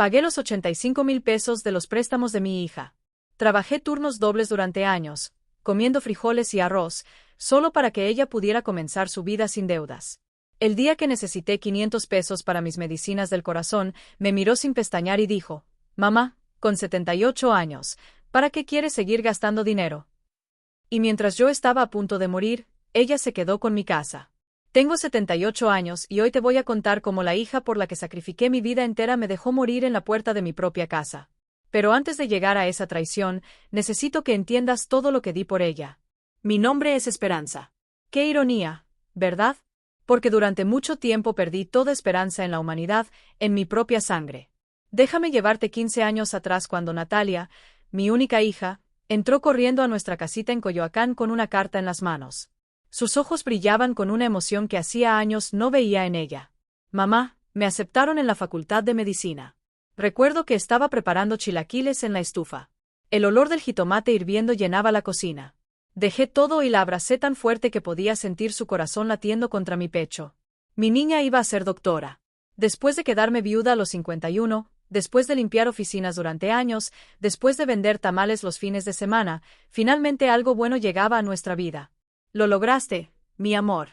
Pagué los 85,000 pesos de los préstamos de mi hija. Trabajé turnos dobles durante años, comiendo frijoles y arroz, solo para que ella pudiera comenzar su vida sin deudas. El día que necesité 500 pesos para mis medicinas del corazón, me miró sin pestañear y dijo: «Mamá, con 78 años, ¿para qué quieres seguir gastando dinero?». Y mientras yo estaba a punto de morir, ella se quedó con mi casa. Tengo 78 años y hoy te voy a contar cómo la hija por la que sacrifiqué mi vida entera me dejó morir en la puerta de mi propia casa. Pero antes de llegar a esa traición, necesito que entiendas todo lo que di por ella. Mi nombre es Esperanza. Qué ironía, ¿verdad? Porque durante mucho tiempo perdí toda esperanza en la humanidad, en mi propia sangre. Déjame llevarte 15 años atrás cuando Natalia, mi única hija, entró corriendo a nuestra casita en Coyoacán con una carta en las manos. Sus ojos brillaban con una emoción que hacía años no veía en ella. «Mamá, me aceptaron en la Facultad de Medicina». Recuerdo que estaba preparando chilaquiles en la estufa. El olor del jitomate hirviendo llenaba la cocina. Dejé todo y la abracé tan fuerte que podía sentir su corazón latiendo contra mi pecho. Mi niña iba a ser doctora. Después de quedarme viuda a los 51, después de limpiar oficinas durante años, después de vender tamales los fines de semana, finalmente algo bueno llegaba a nuestra vida. «Lo lograste, mi amor.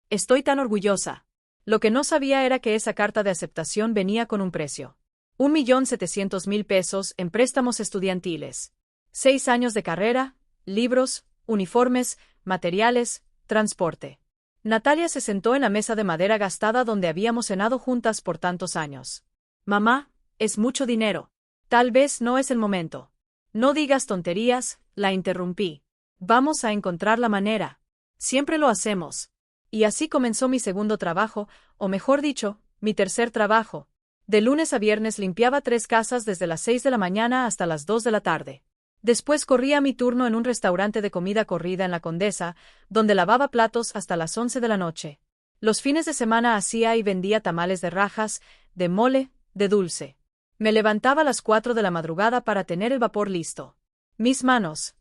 Estoy tan orgullosa». Lo que no sabía era que esa carta de aceptación venía con un precio. 1,700,000 pesos en préstamos estudiantiles. 6 años de carrera, libros, uniformes, materiales, transporte. Natalia se sentó en la mesa de madera gastada donde habíamos cenado juntas por tantos años. «Mamá, es mucho dinero. Tal vez no es el momento». «No digas tonterías», la interrumpí. «Vamos a encontrar la manera. Siempre lo hacemos». Y así comenzó mi segundo trabajo, o mejor dicho, mi tercer trabajo. De lunes a viernes limpiaba 3 casas desde las 6 de la mañana hasta las 2 de la tarde. Después corría mi turno en un restaurante de comida corrida en La Condesa, donde lavaba platos hasta las 11 de la noche. Los fines de semana hacía y vendía tamales de rajas, de mole, de dulce. Me levantaba a las 4 de la madrugada para tener el vapor listo. Mis manos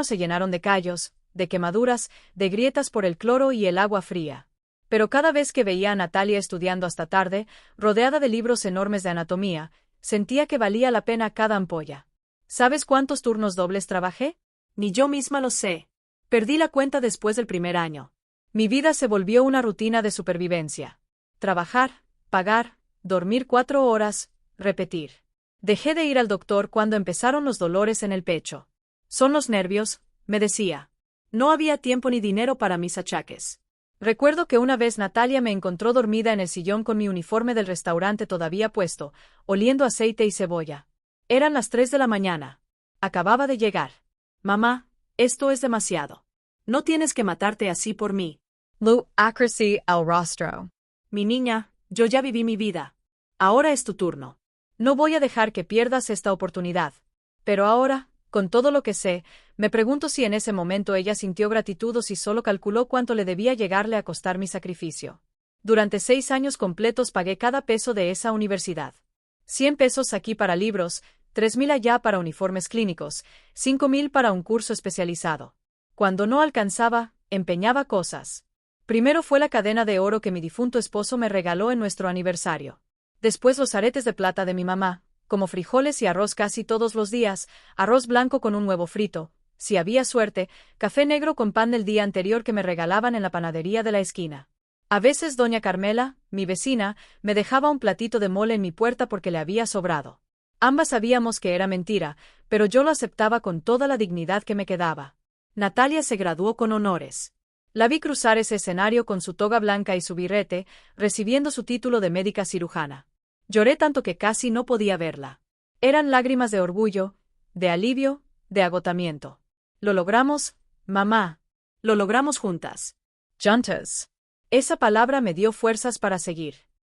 se llenaron de callos, de quemaduras, de grietas por el cloro y el agua fría. Pero cada vez que veía a Natalia estudiando hasta tarde, rodeada de libros enormes de anatomía, sentía que valía la pena cada ampolla. ¿Sabes cuántos turnos dobles trabajé? Ni yo misma lo sé. Perdí la cuenta después del primer año. Mi vida se volvió una rutina de supervivencia. Trabajar, pagar, dormir 4 horas, repetir. Dejé de ir al doctor cuando empezaron los dolores en el pecho. «Son los nervios», me decía. No había tiempo ni dinero para mis achaques. Recuerdo que una vez Natalia me encontró dormida en el sillón con mi uniforme del restaurante todavía puesto, oliendo aceite y cebolla. Eran las 3 de la mañana. Acababa de llegar. «Mamá, esto es demasiado. No tienes que matarte así por mí». Lu acracy al rostro. «Mi niña, yo ya viví mi vida. Ahora es tu turno. No voy a dejar que pierdas esta oportunidad». Pero ahora, con todo lo que sé, me pregunto si en ese momento ella sintió gratitud o si solo calculó cuánto le debía llegarle a costar mi sacrificio. Durante 6 años completos pagué cada peso de esa universidad. 100 pesos aquí para libros, 3,000 allá para uniformes clínicos, 5,000 para un curso especializado. Cuando no alcanzaba, empeñaba cosas. Primero fue la cadena de oro que mi difunto esposo me regaló en nuestro aniversario. Después los aretes de plata de mi mamá, como frijoles y arroz casi todos los días, arroz blanco con un huevo frito, si había suerte, café negro con pan del día anterior que me regalaban en la panadería de la esquina. A veces doña Carmela, mi vecina, me dejaba un platito de mole en mi puerta porque le había sobrado. Ambas sabíamos que era mentira, pero yo lo aceptaba con toda la dignidad que me quedaba. Natalia se graduó con honores. La vi cruzar ese escenario con su toga blanca y su birrete, recibiendo su título de médica cirujana. Lloré tanto que casi no podía verla. Eran lágrimas de orgullo, de alivio, de agotamiento. «Lo logramos, mamá. Lo logramos juntas». Juntas. Esa palabra me dio fuerzas para seguir.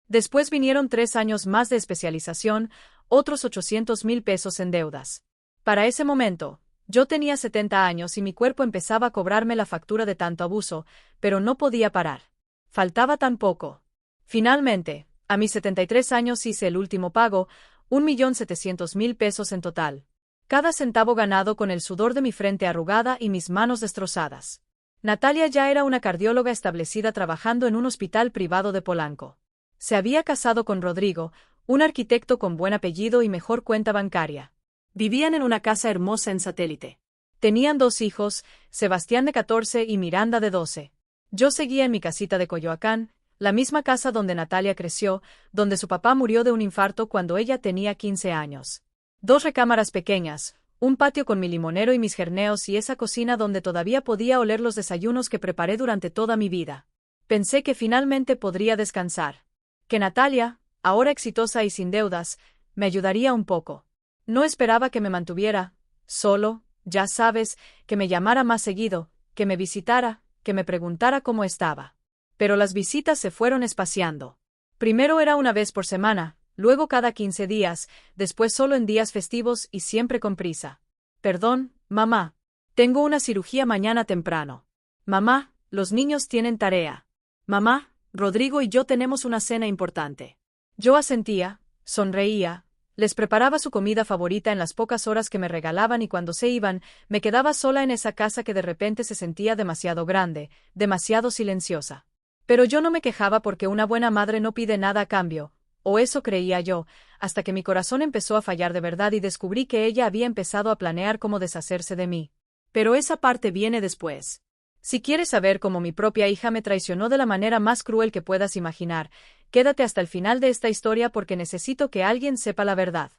Después vinieron 3 años más de especialización, otros 800,000 pesos en deudas. Para ese momento, yo tenía 70 años y mi cuerpo empezaba a cobrarme la factura de tanto abuso, pero no podía parar. Faltaba tan poco. Finalmente, a mis 73 años hice el último pago, 1,700,000 pesos en total. Cada centavo ganado con el sudor de mi frente arrugada y mis manos destrozadas. Natalia ya era una cardióloga establecida trabajando en un hospital privado de Polanco. Se había casado con Rodrigo, un arquitecto con buen apellido y mejor cuenta bancaria. Vivían en una casa hermosa en Satélite. Tenían 2 hijos, Sebastián de 14 y Miranda de 12. Yo seguía en mi casita de Coyoacán, la misma casa donde Natalia creció, donde su papá murió de un infarto cuando ella tenía 15 años. 2 recámaras pequeñas, un patio con mi limonero y mis gerneos y esa cocina donde todavía podía oler los desayunos que preparé durante toda mi vida. Pensé que finalmente podría descansar. Que Natalia, ahora exitosa y sin deudas, me ayudaría un poco. No esperaba que me mantuviera solo, ya sabes, que me llamara más seguido, que me visitara, que me preguntara cómo estaba. Pero las visitas se fueron espaciando. Primero era una vez por semana, luego cada 15 días, después solo en días festivos y siempre con prisa. Perdón, mamá. Tengo una cirugía mañana temprano. Mamá, los niños tienen tarea. Mamá, Rodrigo y yo tenemos una cena importante. Yo asentía, sonreía, les preparaba su comida favorita en las pocas horas que me regalaban y cuando se iban, me quedaba sola en esa casa que de repente se sentía demasiado grande, demasiado silenciosa. Pero yo no me quejaba porque una buena madre no pide nada a cambio, o eso creía yo, hasta que mi corazón empezó a fallar de verdad y descubrí que ella había empezado a planear cómo deshacerse de mí. Pero esa parte viene después. Si quieres saber cómo mi propia hija me traicionó de la manera más cruel que puedas imaginar, quédate hasta el final de esta historia porque necesito que alguien sepa la verdad.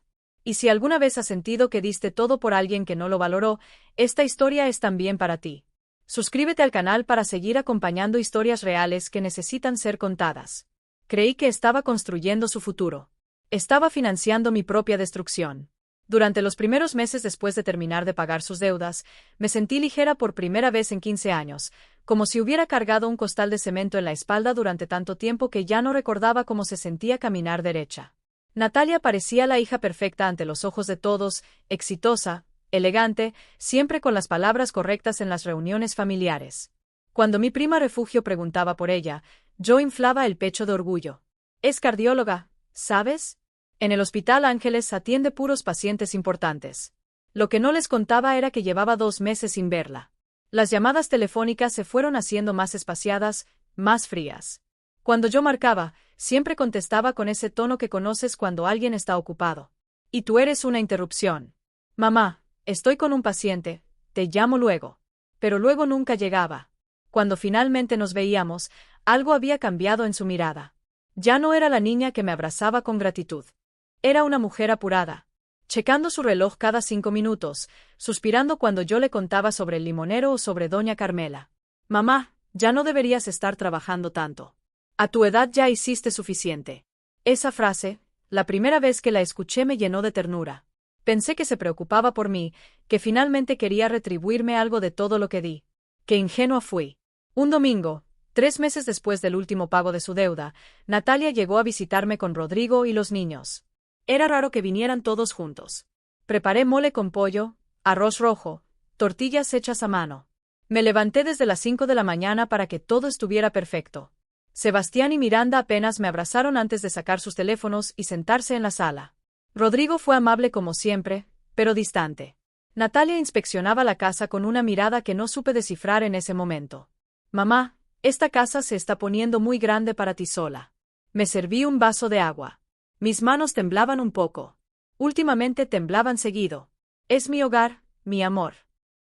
Y si alguna vez has sentido que diste todo por alguien que no lo valoró, esta historia es también para ti. Suscríbete al canal para seguir acompañando historias reales que necesitan ser contadas. Creí que estaba construyendo su futuro. Estaba financiando mi propia destrucción. Durante los primeros meses después de terminar de pagar sus deudas, me sentí ligera por primera vez en 15 años, como si hubiera cargado un costal de cemento en la espalda durante tanto tiempo que ya no recordaba cómo se sentía caminar derecha. Natalia parecía la hija perfecta ante los ojos de todos, exitosa, elegante, siempre con las palabras correctas en las reuniones familiares. Cuando mi prima Refugio preguntaba por ella, yo inflaba el pecho de orgullo. Es cardióloga, ¿sabes? En el Hospital Ángeles atiende puros pacientes importantes. Lo que no les contaba era que llevaba 2 meses sin verla. Las llamadas telefónicas se fueron haciendo más espaciadas, más frías. Cuando yo marcaba, siempre contestaba con ese tono que conoces cuando alguien está ocupado. Y tú eres una interrupción. Mamá, estoy con un paciente, te llamo luego. Pero luego nunca llegaba. Cuando finalmente nos veíamos, algo había cambiado en su mirada. Ya no era la niña que me abrazaba con gratitud. Era una mujer apurada, checando su reloj cada 5 minutos, suspirando cuando yo le contaba sobre el limonero o sobre doña Carmela. Mamá, ya no deberías estar trabajando tanto. A tu edad ya hiciste suficiente. Esa frase, la primera vez que la escuché me llenó de ternura. Pensé que se preocupaba por mí, que finalmente quería retribuirme algo de todo lo que di. Qué ingenua fui. Un domingo, 3 meses después del último pago de su deuda, Natalia llegó a visitarme con Rodrigo y los niños. Era raro que vinieran todos juntos. Preparé mole con pollo, arroz rojo, tortillas hechas a mano. Me levanté desde las 5 de la mañana para que todo estuviera perfecto. Sebastián y Miranda apenas me abrazaron antes de sacar sus teléfonos y sentarse en la sala. Rodrigo fue amable como siempre, pero distante. Natalia inspeccionaba la casa con una mirada que no supe descifrar en ese momento. Mamá, esta casa se está poniendo muy grande para ti sola. Me serví un vaso de agua. Mis manos temblaban un poco. Últimamente temblaban seguido. Es mi hogar, mi amor.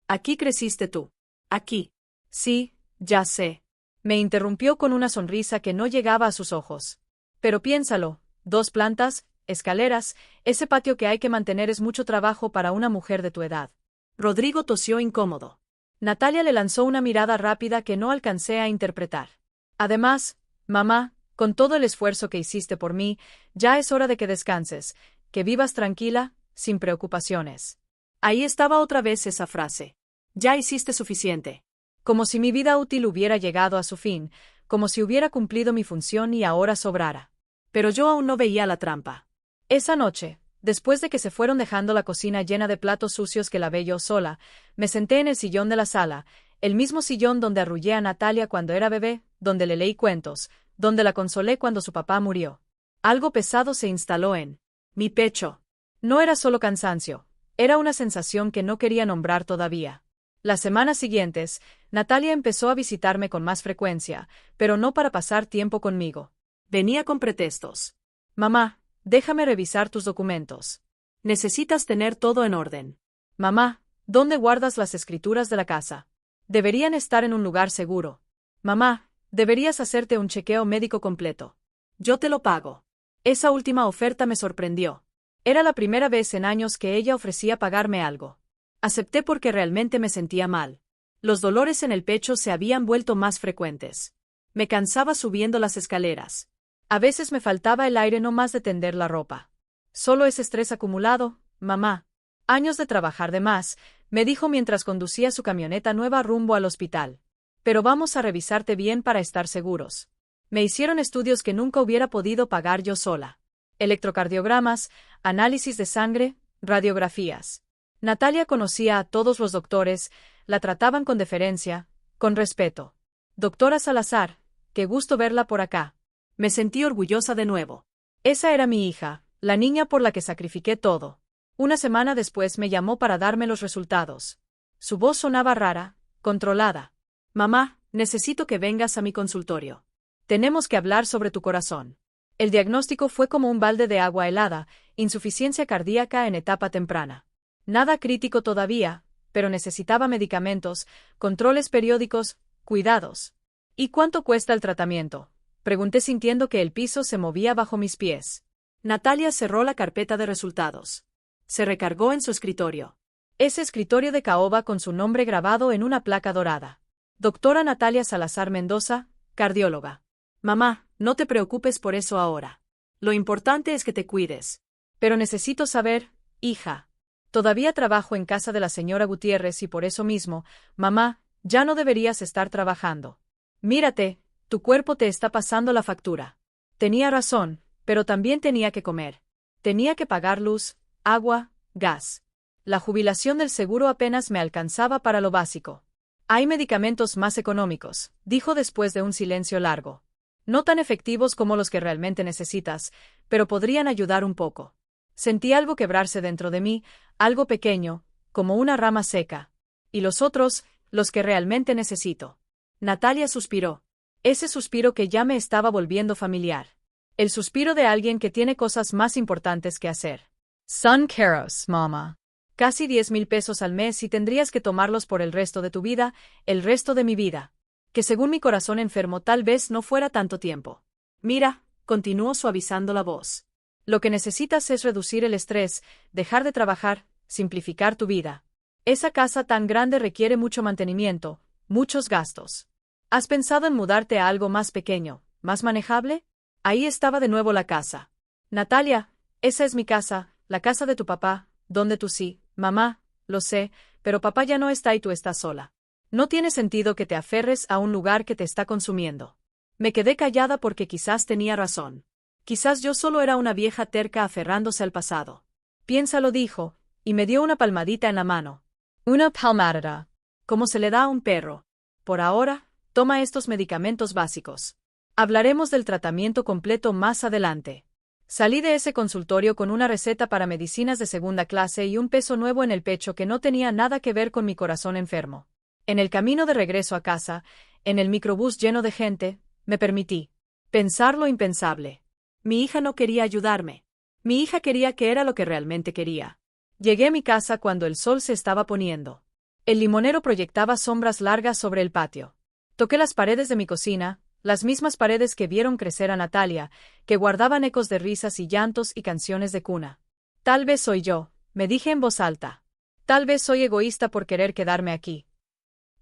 Aquí creciste tú. Aquí. Sí, ya sé. Me interrumpió con una sonrisa que no llegaba a sus ojos. Pero piénsalo, 2 plantas, escaleras, ese patio que hay que mantener es mucho trabajo para una mujer de tu edad. Rodrigo tosió incómodo. Natalia le lanzó una mirada rápida que no alcancé a interpretar. Además, mamá, con todo el esfuerzo que hiciste por mí, ya es hora de que descanses, que vivas tranquila, sin preocupaciones. Ahí estaba otra vez esa frase. Ya hiciste suficiente. Como si mi vida útil hubiera llegado a su fin, como si hubiera cumplido mi función y ahora sobrara. Pero yo aún no veía la trampa. Esa noche, después de que se fueron dejando la cocina llena de platos sucios que lavé yo sola, me senté en el sillón de la sala, el mismo sillón donde arrullé a Natalia cuando era bebé, donde le leí cuentos, donde la consolé cuando su papá murió. Algo pesado se instaló en mi pecho. No era solo cansancio, era una sensación que no quería nombrar todavía. Las semanas siguientes, Natalia empezó a visitarme con más frecuencia, pero no para pasar tiempo conmigo. Venía con pretextos. Mamá, déjame revisar tus documentos. Necesitas tener todo en orden. Mamá, ¿dónde guardas las escrituras de la casa? Deberían estar en un lugar seguro. Mamá, deberías hacerte un chequeo médico completo. Yo te lo pago. Esa última oferta me sorprendió. Era la primera vez en años que ella ofrecía pagarme algo. Acepté porque realmente me sentía mal. Los dolores en el pecho se habían vuelto más frecuentes. Me cansaba subiendo las escaleras. A veces me faltaba el aire no más de tender la ropa. Solo ese estrés acumulado, mamá. Años de trabajar de más, me dijo mientras conducía su camioneta nueva rumbo al hospital. Pero vamos a revisarte bien para estar seguros. Me hicieron estudios que nunca hubiera podido pagar yo sola. Electrocardiogramas, análisis de sangre, radiografías. Natalia conocía a todos los doctores, la trataban con deferencia, con respeto. Doctora Salazar, qué gusto verla por acá. Me sentí orgullosa de nuevo. Esa era mi hija, la niña por la que sacrifiqué todo. Una semana después me llamó para darme los resultados. Su voz sonaba rara, controlada. Mamá, necesito que vengas a mi consultorio. Tenemos que hablar sobre tu corazón. El diagnóstico fue como un balde de agua helada, insuficiencia cardíaca en etapa temprana. Nada crítico todavía, pero necesitaba medicamentos, controles periódicos, cuidados. ¿Y cuánto cuesta el tratamiento? Pregunté sintiendo que el piso se movía bajo mis pies. Natalia cerró la carpeta de resultados. Se recargó en su escritorio. Ese escritorio de caoba con su nombre grabado en una placa dorada. Doctora Natalia Salazar Mendoza, cardióloga. Mamá, no te preocupes por eso ahora. Lo importante es que te cuides. Pero necesito saber, hija. Todavía trabajo en casa de la señora Gutiérrez y por eso mismo, mamá, ya no deberías estar trabajando. Mírate, tu cuerpo te está pasando la factura. Tenía razón, pero también tenía que comer. Tenía que pagar luz, agua, gas. La jubilación del seguro apenas me alcanzaba para lo básico. Hay medicamentos más económicos, dijo después de un silencio largo. No tan efectivos como los que realmente necesitas, pero podrían ayudar un poco. Sentí algo quebrarse dentro de mí, algo pequeño, como una rama seca. Y los otros, los que realmente necesito. Natalia suspiró. Ese suspiro que ya me estaba volviendo familiar. El suspiro de alguien que tiene cosas más importantes que hacer. Son caros, mamá. Casi 10,000 pesos al mes y tendrías que tomarlos por el resto de tu vida, el resto de mi vida. Que según mi corazón enfermo tal vez no fuera tanto tiempo. Mira, continuó suavizando la voz. Lo que necesitas es reducir el estrés, dejar de trabajar, simplificar tu vida. Esa casa tan grande requiere mucho mantenimiento, muchos gastos. ¿Has pensado en mudarte a algo más pequeño, más manejable? Ahí estaba de nuevo la casa. Natalia, esa es mi casa, la casa de tu papá, donde tú sí, mamá, lo sé, pero papá ya no está y tú estás sola. No tiene sentido que te aferres a un lugar que te está consumiendo. Me quedé callada porque quizás tenía razón. Quizás yo solo era una vieja terca aferrándose al pasado. Piénsalo, dijo, y me dio una palmadita en la mano. Una palmadita. Como se le da a un perro. Por ahora, toma estos medicamentos básicos. Hablaremos del tratamiento completo más adelante. Salí de ese consultorio con una receta para medicinas de segunda clase y un peso nuevo en el pecho que no tenía nada que ver con mi corazón enfermo. En el camino de regreso a casa, en el microbús lleno de gente, me permití pensar lo impensable. Mi hija no quería ayudarme. Mi hija quería que era lo que realmente quería. Llegué a mi casa cuando el sol se estaba poniendo. El limonero proyectaba sombras largas sobre el patio. Toqué las paredes de mi cocina, las mismas paredes que vieron crecer a Natalia, que guardaban ecos de risas y llantos y canciones de cuna. Tal vez soy yo, me dije en voz alta. Tal vez soy egoísta por querer quedarme aquí.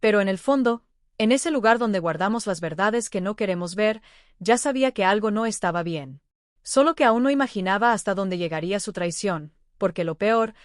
Pero en el fondo, en ese lugar donde guardamos las verdades que no queremos ver, ya sabía que algo no estaba bien. Solo que aún no imaginaba hasta dónde llegaría su traición, porque lo peor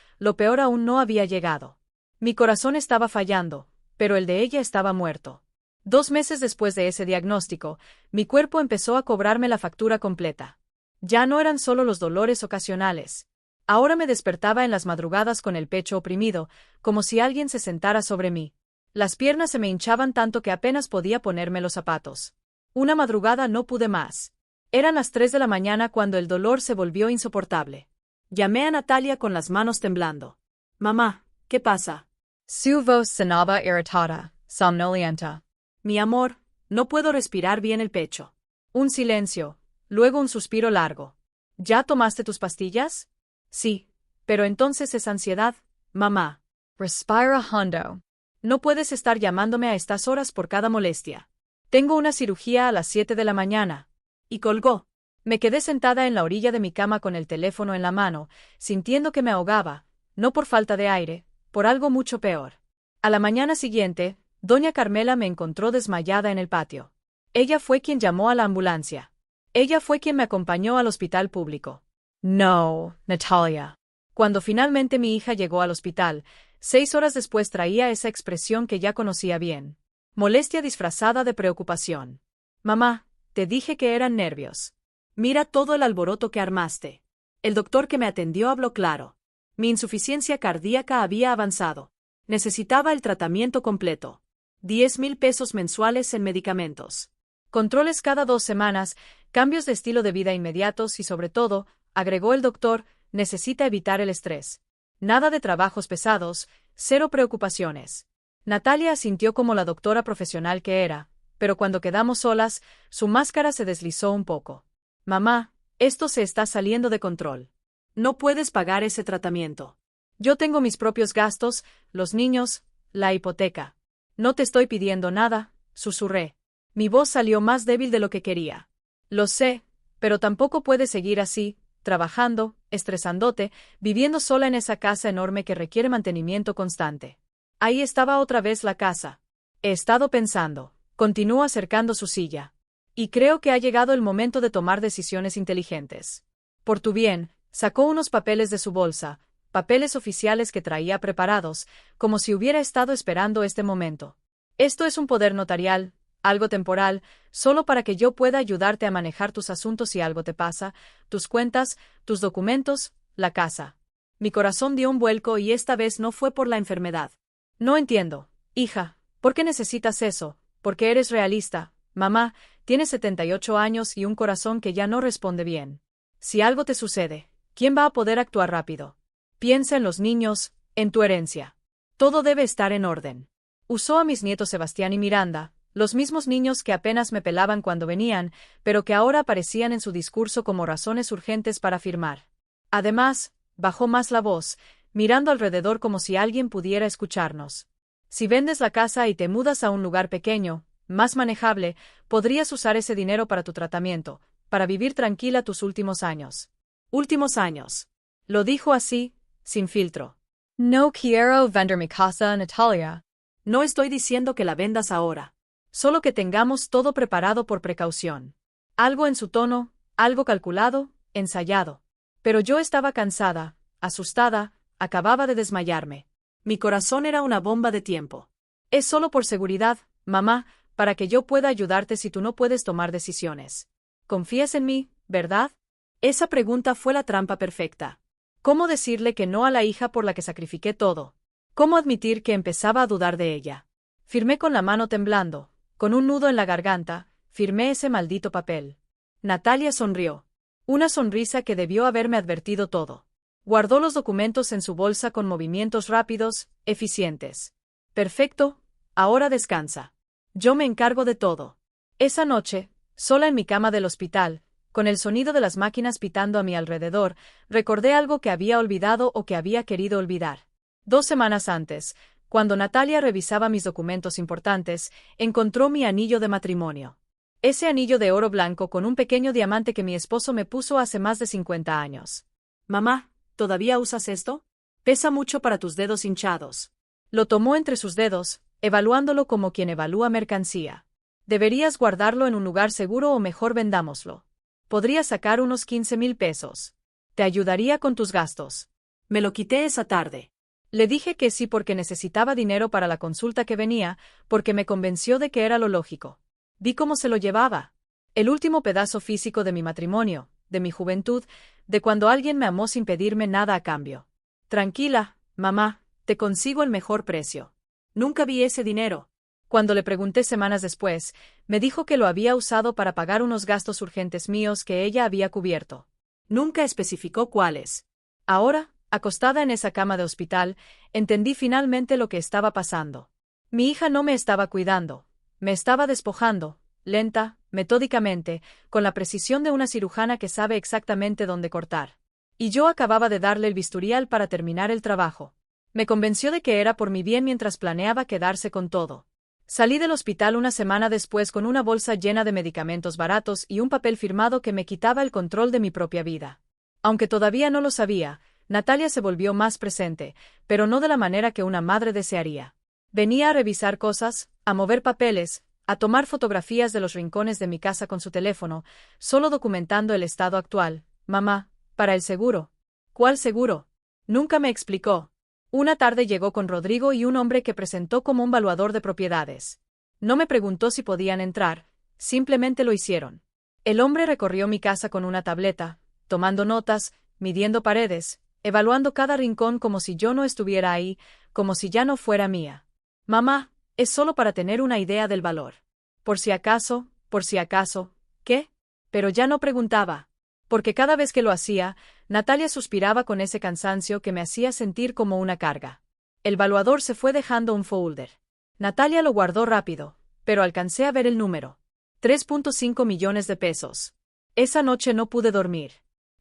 aún no había llegado. Mi corazón estaba fallando, pero el de ella estaba muerto. 2 meses después de ese diagnóstico, mi cuerpo empezó a cobrarme la factura completa. Ya no eran solo los dolores ocasionales. Ahora me despertaba en las madrugadas con el pecho oprimido, como si alguien se sentara sobre mí. Las piernas se me hinchaban tanto que apenas podía ponerme los zapatos. Una madrugada no pude más. Eran las 3 de la mañana cuando el dolor se volvió insoportable. Llamé a Natalia con las manos temblando. Mamá, ¿qué pasa? Su voz sonaba irritada, somnolienta. Mi amor, no puedo respirar bien el pecho. Un silencio, luego un suspiro largo. ¿Ya tomaste tus pastillas? Sí, pero entonces es ansiedad, mamá. Respira hondo. No puedes estar llamándome a estas horas por cada molestia. Tengo una cirugía a las 7 de la mañana. Y colgó. Me quedé sentada en la orilla de mi cama con el teléfono en la mano, sintiendo que me ahogaba, no por falta de aire, por algo mucho peor. A la mañana siguiente, doña Carmela me encontró desmayada en el patio. Ella fue quien llamó a la ambulancia. Ella fue quien me acompañó al hospital público. No, Natalia. Cuando finalmente mi hija llegó al hospital, 6 horas después traía esa expresión que ya conocía bien. Molestia disfrazada de preocupación. Mamá, te dije que eran nervios. Mira todo el alboroto que armaste. El doctor que me atendió habló claro. Mi insuficiencia cardíaca había avanzado. Necesitaba el tratamiento completo. 10,000 pesos mensuales en medicamentos. Controles cada 2 semanas, cambios de estilo de vida inmediatos y sobre todo, agregó el doctor, necesita evitar el estrés. Nada de trabajos pesados, 0 preocupaciones. Natalia asintió como la doctora profesional que era, pero cuando quedamos solas, su máscara se deslizó un poco. Mamá, esto se está saliendo de control. No puedes pagar ese tratamiento. Yo tengo mis propios gastos, los niños, la hipoteca. No te estoy pidiendo nada, susurré. Mi voz salió más débil de lo que quería. Lo sé, pero tampoco puedes seguir así, trabajando, estresándote, viviendo sola en esa casa enorme que requiere mantenimiento constante. Ahí estaba otra vez la casa. He estado pensando. Continúa acercando su silla. Y creo que ha llegado el momento de tomar decisiones inteligentes. Por tu bien, sacó unos papeles de su bolsa, papeles oficiales que traía preparados, como si hubiera estado esperando este momento. Esto es un poder notarial, algo temporal, solo para que yo pueda ayudarte a manejar tus asuntos si algo te pasa, tus cuentas, tus documentos, la casa. Mi corazón dio un vuelco y esta vez no fue por la enfermedad. No entiendo, hija, ¿por qué necesitas eso? Porque eres realista, mamá, tienes 78 años y un corazón que ya no responde bien. Si algo te sucede, ¿quién va a poder actuar rápido? Piensa en los niños, en tu herencia. Todo debe estar en orden. Usó a mis nietos Sebastián y Miranda, los mismos niños que apenas me pelaban cuando venían, pero que ahora aparecían en su discurso como razones urgentes para firmar. Además, bajó más la voz, mirando alrededor como si alguien pudiera escucharnos. Si vendes la casa y te mudas a un lugar pequeño, más manejable, podrías usar ese dinero para tu tratamiento, para vivir tranquila tus últimos años. Últimos años. Lo dijo así, sin filtro. No quiero vender mi casa, Natalia. No estoy diciendo que la vendas ahora. Solo que tengamos todo preparado por precaución. Algo en su tono, algo calculado, ensayado. Pero yo estaba cansada, asustada, acababa de desmayarme. Mi corazón era una bomba de tiempo. Es solo por seguridad, mamá, para que yo pueda ayudarte si tú no puedes tomar decisiones. ¿Confías en mí, verdad? Esa pregunta fue la trampa perfecta. ¿Cómo decirle que no a la hija por la que sacrifiqué todo? ¿Cómo admitir que empezaba a dudar de ella? Firmé con la mano temblando, con un nudo en la garganta, firmé ese maldito papel. Natalia sonrió. Una sonrisa que debió haberme advertido todo. Guardó los documentos en su bolsa con movimientos rápidos, eficientes. Perfecto, ahora descansa. Yo me encargo de todo. Esa noche, sola en mi cama del hospital, con el sonido de las máquinas pitando a mi alrededor, recordé algo que había olvidado o que había querido olvidar. 2 semanas antes, cuando Natalia revisaba mis documentos importantes, encontró mi anillo de matrimonio. Ese anillo de oro blanco con un pequeño diamante que mi esposo me puso hace más de 50 años. Mamá, ¿todavía usas esto? Pesa mucho para tus dedos hinchados. Lo tomó entre sus dedos, evaluándolo como quien evalúa mercancía. Deberías guardarlo en un lugar seguro o mejor vendámoslo. Podría sacar unos 15,000 pesos. Te ayudaría con tus gastos. Me lo quité esa tarde. Le dije que sí porque necesitaba dinero para la consulta que venía, porque me convenció de que era lo lógico. Vi cómo se lo llevaba. El último pedazo físico de mi matrimonio, de mi juventud, de cuando alguien me amó sin pedirme nada a cambio. Tranquila, mamá, te consigo el mejor precio. Nunca vi ese dinero. Cuando le pregunté semanas después, me dijo que lo había usado para pagar unos gastos urgentes míos que ella había cubierto. Nunca especificó cuáles. Ahora, acostada en esa cama de hospital, entendí finalmente lo que estaba pasando. Mi hija no me estaba cuidando, me estaba despojando, lenta, metódicamente, con la precisión de una cirujana que sabe exactamente dónde cortar. Y yo acababa de darle el bisturial para terminar el trabajo. Me convenció de que era por mi bien mientras planeaba quedarse con todo. Salí del hospital una semana después con una bolsa llena de medicamentos baratos y un papel firmado que me quitaba el control de mi propia vida. Aunque todavía no lo sabía, Natalia se volvió más presente, pero no de la manera que una madre desearía. Venía a revisar cosas, a mover papeles, a tomar fotografías de los rincones de mi casa con su teléfono, solo documentando el estado actual. Mamá, para el seguro. ¿Cuál seguro? Nunca me explicó. Una tarde llegó con Rodrigo y un hombre que presentó como un valuador de propiedades. No me preguntó si podían entrar, simplemente lo hicieron. El hombre recorrió mi casa con una tableta, tomando notas, midiendo paredes, evaluando cada rincón como si yo no estuviera ahí, como si ya no fuera mía. Mamá, es solo para tener una idea del valor. Por si acaso, ¿qué? Pero ya no preguntaba. Porque cada vez que lo hacía, Natalia suspiraba con ese cansancio que me hacía sentir como una carga. El valuador se fue dejando un folder. Natalia lo guardó rápido, pero alcancé a ver el número. 3.5 millones de pesos. Esa noche no pude dormir.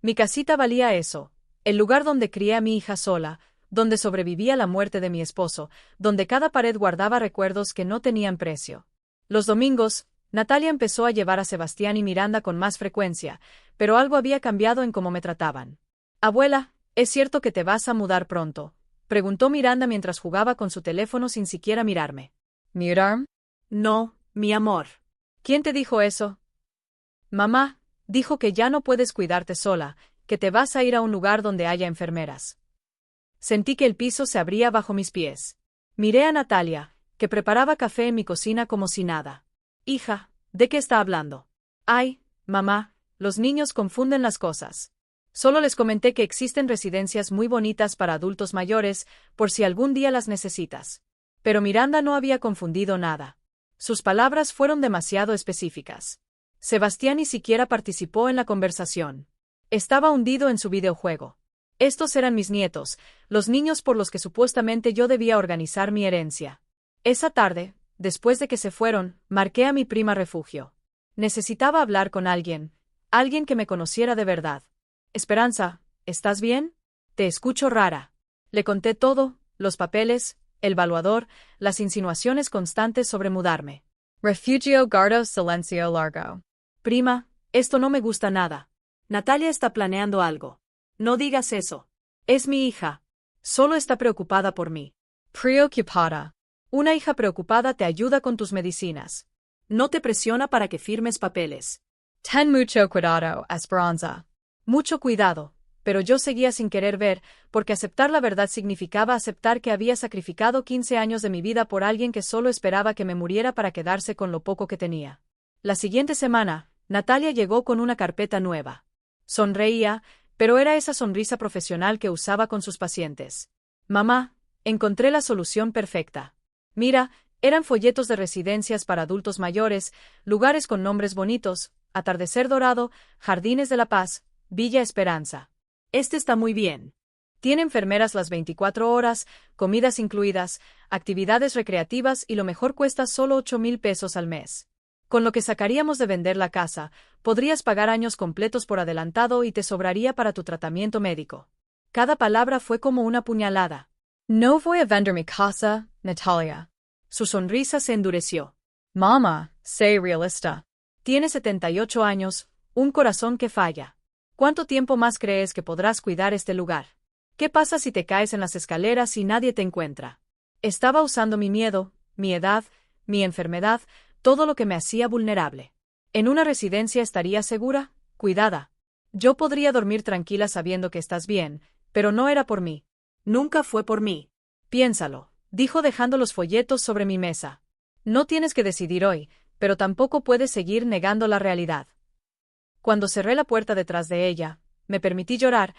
Mi casita valía eso, el lugar donde crié a mi hija sola, donde sobrevivía la muerte de mi esposo, donde cada pared guardaba recuerdos que no tenían precio. Los domingos, Natalia empezó a llevar a Sebastián y Miranda con más frecuencia, pero algo había cambiado en cómo me trataban. Abuela, ¿es cierto que te vas a mudar pronto?, preguntó Miranda mientras jugaba con su teléfono sin siquiera mirarme. ¿Mirar? No, mi amor. ¿Quién te dijo eso? Mamá, dijo que ya no puedes cuidarte sola, que te vas a ir a un lugar donde haya enfermeras. Sentí que el piso se abría bajo mis pies. Miré a Natalia, que preparaba café en mi cocina como si nada. Hija, ¿de qué está hablando? Ay, mamá, los niños confunden las cosas. Solo les comenté que existen residencias muy bonitas para adultos mayores, por si algún día las necesitas. Pero Miranda no había confundido nada. Sus palabras fueron demasiado específicas. Sebastián ni siquiera participó en la conversación. Estaba hundido en su videojuego. Estos eran mis nietos, los niños por los que supuestamente yo debía organizar mi herencia. Esa tarde, después de que se fueron, marqué a mi prima refugio. Necesitaba hablar con alguien que me conociera de verdad. Esperanza, ¿estás bien? Te escucho rara. Le conté todo, los papeles, el valuador, las insinuaciones constantes sobre mudarme. Refugio guardo silencio largo. Prima, esto no me gusta nada. Natalia está planeando algo. No digas eso. Es mi hija. Solo está preocupada por mí. Preocupada. Una hija preocupada te ayuda con tus medicinas. No te presiona para que firmes papeles. Ten mucho cuidado, Esperanza. Mucho cuidado, pero yo seguía sin querer ver, porque aceptar la verdad significaba aceptar que había sacrificado 15 años de mi vida por alguien que solo esperaba que me muriera para quedarse con lo poco que tenía. La siguiente semana, Natalia llegó con una carpeta nueva. Sonreía, pero era esa sonrisa profesional que usaba con sus pacientes. Mamá, encontré la solución perfecta. Mira, eran folletos de residencias para adultos mayores, lugares con nombres bonitos, Atardecer Dorado, Jardines de la Paz, Villa Esperanza. Este está muy bien. Tiene enfermeras las 24 horas, comidas incluidas, actividades recreativas y lo mejor cuesta solo 8,000 pesos al mes. Con lo que sacaríamos de vender la casa, podrías pagar años completos por adelantado y te sobraría para tu tratamiento médico. Cada palabra fue como una puñalada. No voy a vender mi casa, Natalia. Su sonrisa se endureció. Mama, sé realista. Tiene 78 años, un corazón que falla. ¿Cuánto tiempo más crees que podrás cuidar este lugar? ¿Qué pasa si te caes en las escaleras y nadie te encuentra? Estaba usando mi miedo, mi edad, mi enfermedad, todo lo que me hacía vulnerable. En una residencia estaría segura, cuidada. Yo podría dormir tranquila sabiendo que estás bien, pero no era por mí. Nunca fue por mí. Piénsalo, dijo dejando los folletos sobre mi mesa. No tienes que decidir hoy, pero tampoco puedes seguir negando la realidad. Cuando cerré la puerta detrás de ella, me permití llorar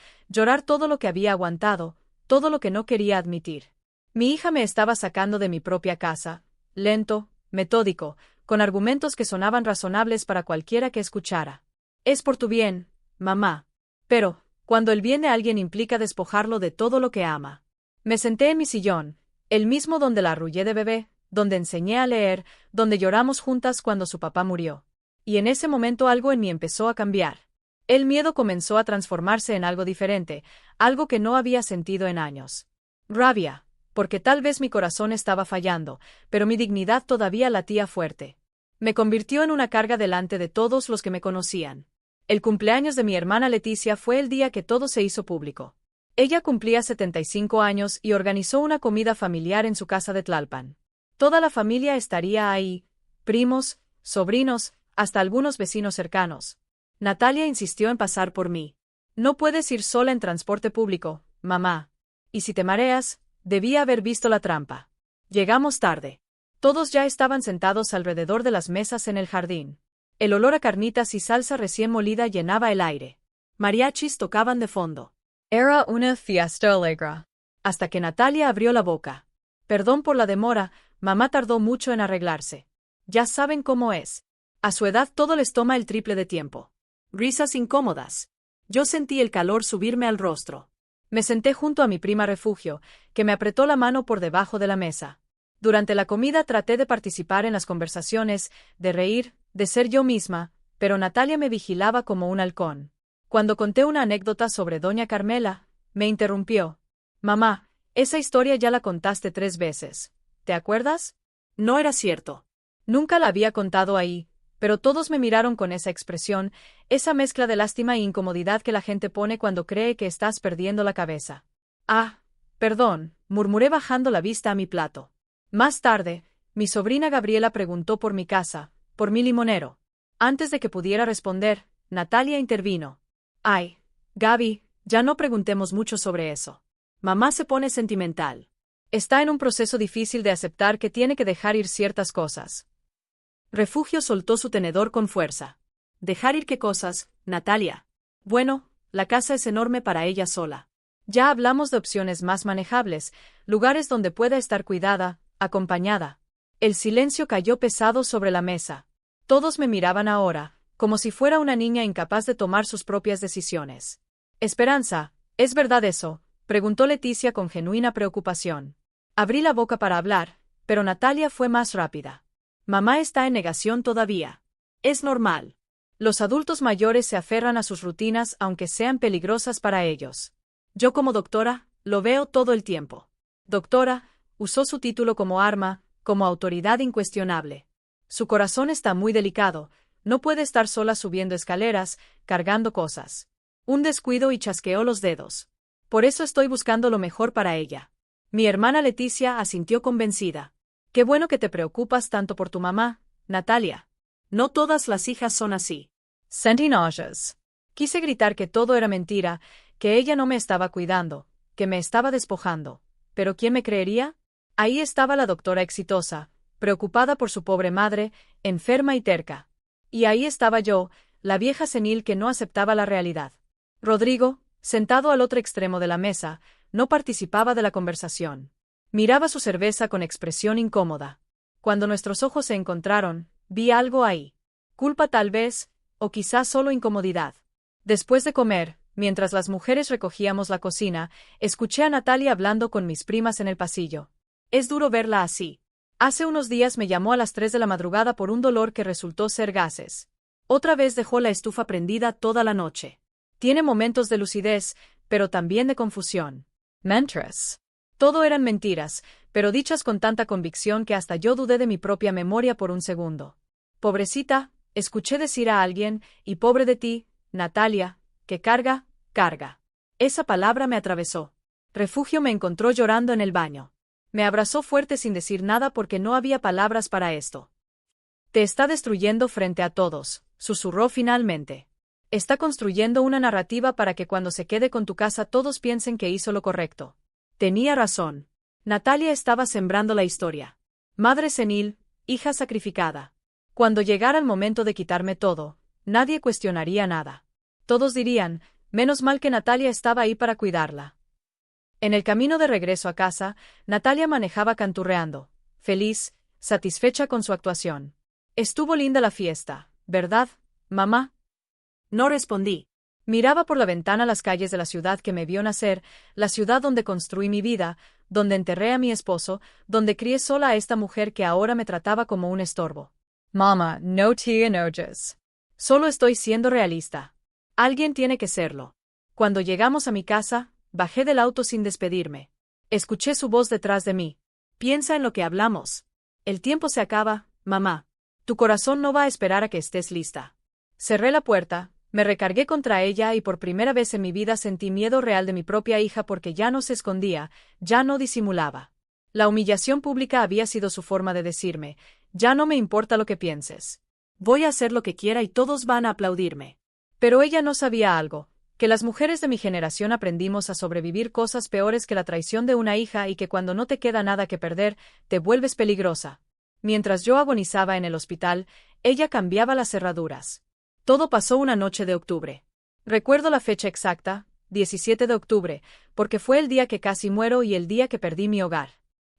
todo lo que había aguantado, todo lo que no quería admitir. Mi hija me estaba sacando de mi propia casa, lento, metódico, con argumentos que sonaban razonables para cualquiera que escuchara. Es por tu bien, mamá. Pero, cuando el bien de alguien implica despojarlo de todo lo que ama. Me senté en mi sillón, el mismo donde la arrullé de bebé, donde enseñé a leer, donde lloramos juntas cuando su papá murió. Y en ese momento algo en mí empezó a cambiar. El miedo comenzó a transformarse en algo diferente, algo que no había sentido en años. Rabia, porque tal vez mi corazón estaba fallando, pero mi dignidad todavía latía fuerte. Me convirtió en una carga delante de todos los que me conocían. El cumpleaños de mi hermana Leticia fue el día que todo se hizo público. Ella cumplía 75 años y organizó una comida familiar en su casa de Tlalpan. Toda la familia estaría ahí, primos, sobrinos, hasta algunos vecinos cercanos. Natalia insistió en pasar por mí. No puedes ir sola en transporte público, mamá. Y si te mareas, debía haber visto la trampa. Llegamos tarde. Todos ya estaban sentados alrededor de las mesas en el jardín. El olor a carnitas y salsa recién molida llenaba el aire. Mariachis tocaban de fondo. Era una fiesta alegre. Hasta que Natalia abrió la boca. Perdón por la demora, mamá tardó mucho en arreglarse. Ya saben cómo es. A su edad todo les toma el triple de tiempo. Risas incómodas. Yo sentí el calor subirme al rostro. Me senté junto a mi prima Refugio, que me apretó la mano por debajo de la mesa. Durante la comida traté de participar en las conversaciones, de reír, de ser yo misma, pero Natalia me vigilaba como un halcón. Cuando conté una anécdota sobre doña Carmela, me interrumpió. Mamá, esa historia ya la contaste 3 veces. ¿Te acuerdas? No era cierto. Nunca la había contado ahí, pero todos me miraron con esa expresión, esa mezcla de lástima e incomodidad que la gente pone cuando cree que estás perdiendo la cabeza. Ah, perdón, murmuré bajando la vista a mi plato. Más tarde, mi sobrina Gabriela preguntó por mi casa, por mi limonero. Antes de que pudiera responder, Natalia intervino. Ay, Gaby, ya no preguntemos mucho sobre eso. Mamá se pone sentimental. Está en un proceso difícil de aceptar que tiene que dejar ir ciertas cosas. Refugio soltó su tenedor con fuerza. ¿Dejar ir qué cosas, Natalia? Bueno, la casa es enorme para ella sola. Ya hablamos de opciones más manejables, lugares donde pueda estar cuidada, acompañada. El silencio cayó pesado sobre la mesa. Todos me miraban ahora, como si fuera una niña incapaz de tomar sus propias decisiones. Esperanza, ¿es verdad eso?, preguntó Leticia con genuina preocupación. Abrí la boca para hablar, pero Natalia fue más rápida. Mamá está en negación todavía. Es normal. Los adultos mayores se aferran a sus rutinas aunque sean peligrosas para ellos. Yo como doctora, lo veo todo el tiempo. Doctora, usó su título como arma, como autoridad incuestionable. Su corazón está muy delicado, no puede estar sola subiendo escaleras, cargando cosas. Un descuido y chasqueó los dedos. Por eso estoy buscando lo mejor para ella. Mi hermana Leticia asintió convencida. Qué bueno que te preocupas tanto por tu mamá, Natalia. No todas las hijas son así. Sentí náuseas. Quise gritar que todo era mentira, que ella no me estaba cuidando, que me estaba despojando. ¿Pero quién me creería? Ahí estaba la doctora exitosa, preocupada por su pobre madre, enferma y terca. Y ahí estaba yo, la vieja senil que no aceptaba la realidad. Rodrigo, sentado al otro extremo de la mesa, no participaba de la conversación. Miraba su cerveza con expresión incómoda. Cuando nuestros ojos se encontraron, vi algo ahí. Culpa tal vez, o quizás solo incomodidad. Después de comer, mientras las mujeres recogíamos la cocina, escuché a Natalia hablando con mis primas en el pasillo. Es duro verla así. Hace unos días me llamó a las 3 de la madrugada por un dolor que resultó ser gases. Otra vez dejó la estufa prendida toda la noche. Tiene momentos de lucidez, pero también de confusión. Mentiras. Todo eran mentiras, pero dichas con tanta convicción que hasta yo dudé de mi propia memoria por un segundo. Pobrecita, escuché decir a alguien, y pobre de ti, Natalia, que carga. Esa palabra me atravesó. Refugio me encontró llorando en el baño. Me abrazó fuerte sin decir nada porque no había palabras para esto. Te está destruyendo frente a todos, susurró finalmente. Está construyendo una narrativa para que cuando se quede con tu casa todos piensen que hizo lo correcto. Tenía razón. Natalia estaba sembrando la historia. Madre senil, hija sacrificada. Cuando llegara el momento de quitarme todo, nadie cuestionaría nada. Todos dirían, menos mal que Natalia estaba ahí para cuidarla. En el camino de regreso a casa, Natalia manejaba canturreando, feliz, satisfecha con su actuación. Estuvo linda la fiesta, ¿verdad, mamá? No respondí. Miraba por la ventana las calles de la ciudad que me vio nacer, la ciudad donde construí mi vida, donde enterré a mi esposo, donde crié sola a esta mujer que ahora me trataba como un estorbo. Mama, no te enojes. Solo estoy siendo realista. Alguien tiene que serlo. Cuando llegamos a mi casa, bajé del auto sin despedirme. Escuché su voz detrás de mí. Piensa en lo que hablamos. El tiempo se acaba, mamá. Tu corazón no va a esperar a que estés lista. Cerré la puerta, me recargué contra ella y por primera vez en mi vida sentí miedo real de mi propia hija porque ya no se escondía, ya no disimulaba. La humillación pública había sido su forma de decirme, ya no me importa lo que pienses. Voy a hacer lo que quiera y todos van a aplaudirme. Pero ella no sabía algo, que las mujeres de mi generación aprendimos a sobrevivir cosas peores que la traición de una hija y que cuando no te queda nada que perder, te vuelves peligrosa. Mientras yo agonizaba en el hospital, ella cambiaba las cerraduras. Todo pasó una noche de octubre. Recuerdo la fecha exacta, 17 de octubre, porque fue el día que casi muero y el día que perdí mi hogar.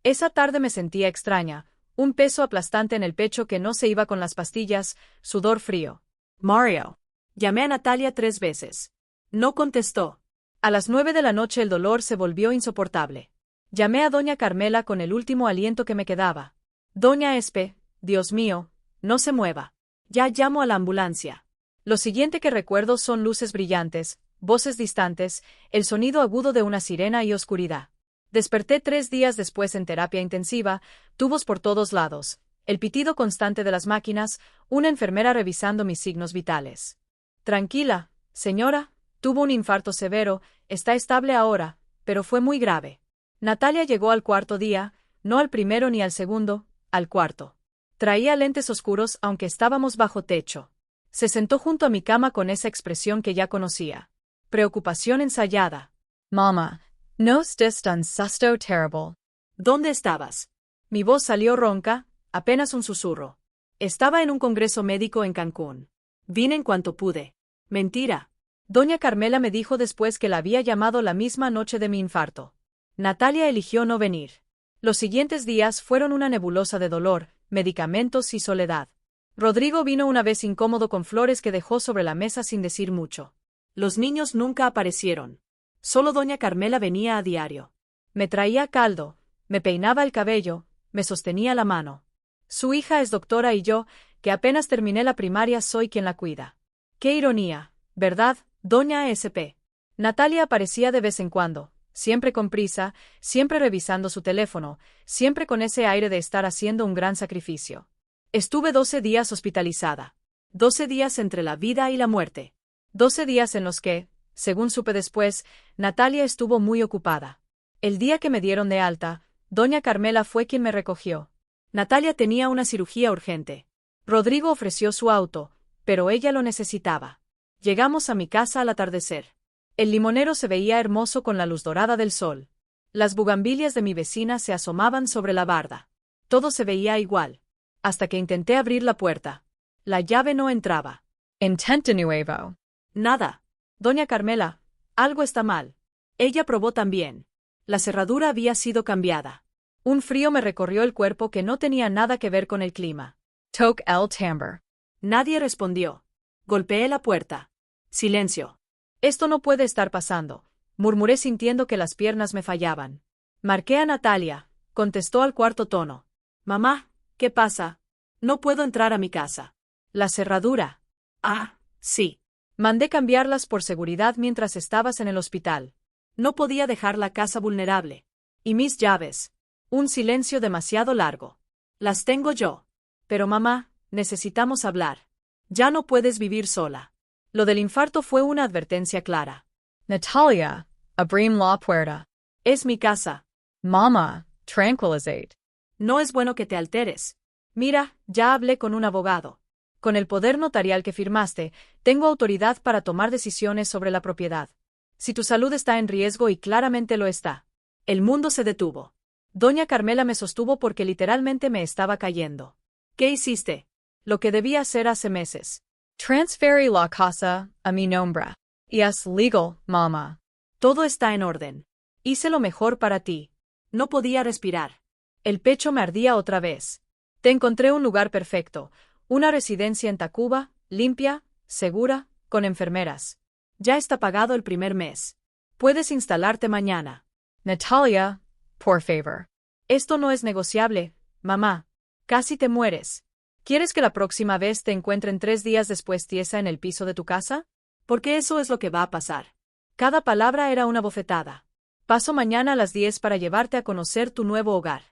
Esa tarde me sentía extraña, un peso aplastante en el pecho que no se iba con las pastillas, sudor frío. Mario. Llamé a Natalia 3 veces. No contestó. A las 9 de la noche el dolor se volvió insoportable. Llamé a doña Carmela con el último aliento que me quedaba. Doña Espe, Dios mío, no se mueva. Ya llamo a la ambulancia. Lo siguiente que recuerdo son luces brillantes, voces distantes, el sonido agudo de una sirena y oscuridad. Desperté 3 días después en terapia intensiva, tubos por todos lados, el pitido constante de las máquinas, una enfermera revisando mis signos vitales. Tranquila, señora, tuvo un infarto severo, está estable ahora, pero fue muy grave. Natalia llegó al 4.º día, no al primero ni al segundo, al 4. Traía lentes oscuros aunque estábamos bajo techo. Se sentó junto a mi cama con esa expresión que ya conocía. Preocupación ensayada. Mama, no estés tan susto terrible. ¿Dónde estabas? Mi voz salió ronca, apenas un susurro. Estaba en un congreso médico en Cancún. Vine en cuanto pude. Mentira. Doña Carmela me dijo después que la había llamado la misma noche de mi infarto. Natalia eligió no venir. Los siguientes días fueron una nebulosa de dolor, medicamentos y soledad. Rodrigo vino una vez incómodo con flores que dejó sobre la mesa sin decir mucho. Los niños nunca aparecieron. Solo doña Carmela venía a diario. Me traía caldo, me peinaba el cabello, me sostenía la mano. Su hija es doctora y yo, que apenas terminé la primaria, soy quien la cuida. Qué ironía, ¿verdad, doña SP? Natalia aparecía de vez en cuando, siempre con prisa, siempre revisando su teléfono, siempre con ese aire de estar haciendo un gran sacrificio. Estuve 12 días hospitalizada. 12 días entre la vida y la muerte. 12 días en los que, según supe después, Natalia estuvo muy ocupada. El día que me dieron de alta, doña Carmela fue quien me recogió. Natalia tenía una cirugía urgente. Rodrigo ofreció su auto, pero ella lo necesitaba. Llegamos a mi casa al atardecer. El limonero se veía hermoso con la luz dorada del sol. Las bugambilias de mi vecina se asomaban sobre la barda. Todo se veía igual. Hasta que intenté abrir la puerta. La llave no entraba. Intenta nuevo. Nada. Doña Carmela, algo está mal. Ella probó también. La cerradura había sido cambiada. Un frío me recorrió el cuerpo que no tenía nada que ver con el clima. Toc el timbre. Nadie respondió. Golpeé la puerta. Silencio. Esto no puede estar pasando, murmuré sintiendo que las piernas me fallaban. Marqué a Natalia, contestó al cuarto tono. Mamá, ¿qué pasa? No puedo entrar a mi casa. La cerradura. Ah, sí. Mandé cambiarlas por seguridad mientras estabas en el hospital. No podía dejar la casa vulnerable. Y mis llaves. Un silencio demasiado largo. Las tengo yo. Pero mamá, necesitamos hablar. Ya no puedes vivir sola. Lo del infarto fue una advertencia clara. Natalia, abrim la puerta. Es mi casa. Mama, tranquilízate. No es bueno que te alteres. Mira, ya hablé con un abogado. Con el poder notarial que firmaste, tengo autoridad para tomar decisiones sobre la propiedad. Si tu salud está en riesgo y claramente lo está. El mundo se detuvo. Doña Carmela me sostuvo porque literalmente me estaba cayendo. ¿Qué hiciste? Lo que debía hacer hace meses. Transferí la casa a mi nombre. Y es legal, mamá. Todo está en orden. Hice lo mejor para ti. No podía respirar. El pecho me ardía otra vez. Te encontré un lugar perfecto, una residencia en Tacuba, limpia, segura, con enfermeras. Ya está pagado el primer mes. Puedes instalarte mañana. Natalia, por favor. Esto no es negociable, mamá. Casi te mueres. ¿Quieres que la próxima vez te encuentren 3 días después tiesa en el piso de tu casa? Porque eso es lo que va a pasar. Cada palabra era una bofetada. Paso mañana a las 10 para llevarte a conocer tu nuevo hogar.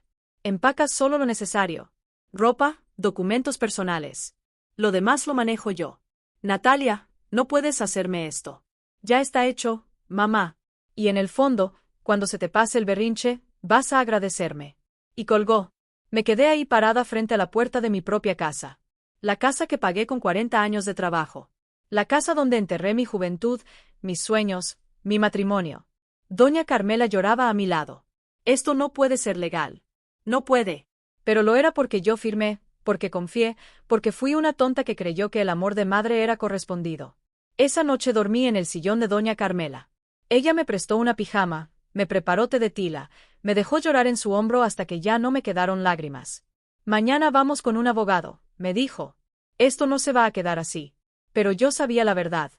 Empacas solo lo necesario. Ropa, documentos personales. Lo demás lo manejo yo. Natalia, no puedes hacerme esto. Ya está hecho, mamá. Y en el fondo, cuando se te pase el berrinche, vas a agradecerme. Y colgó. Me quedé ahí parada frente a la puerta de mi propia casa. La casa que pagué con 40 años de trabajo. La casa donde enterré mi juventud, mis sueños, mi matrimonio. Doña Carmela lloraba a mi lado. Esto no puede ser legal. No puede. Pero lo era porque yo firmé, porque confié, porque fui una tonta que creyó que el amor de madre era correspondido. Esa noche dormí en el sillón de doña Carmela. Ella me prestó una pijama, me preparó té de tila, me dejó llorar en su hombro hasta que ya no me quedaron lágrimas. Mañana vamos con un abogado, me dijo. Esto no se va a quedar así. Pero yo sabía la verdad.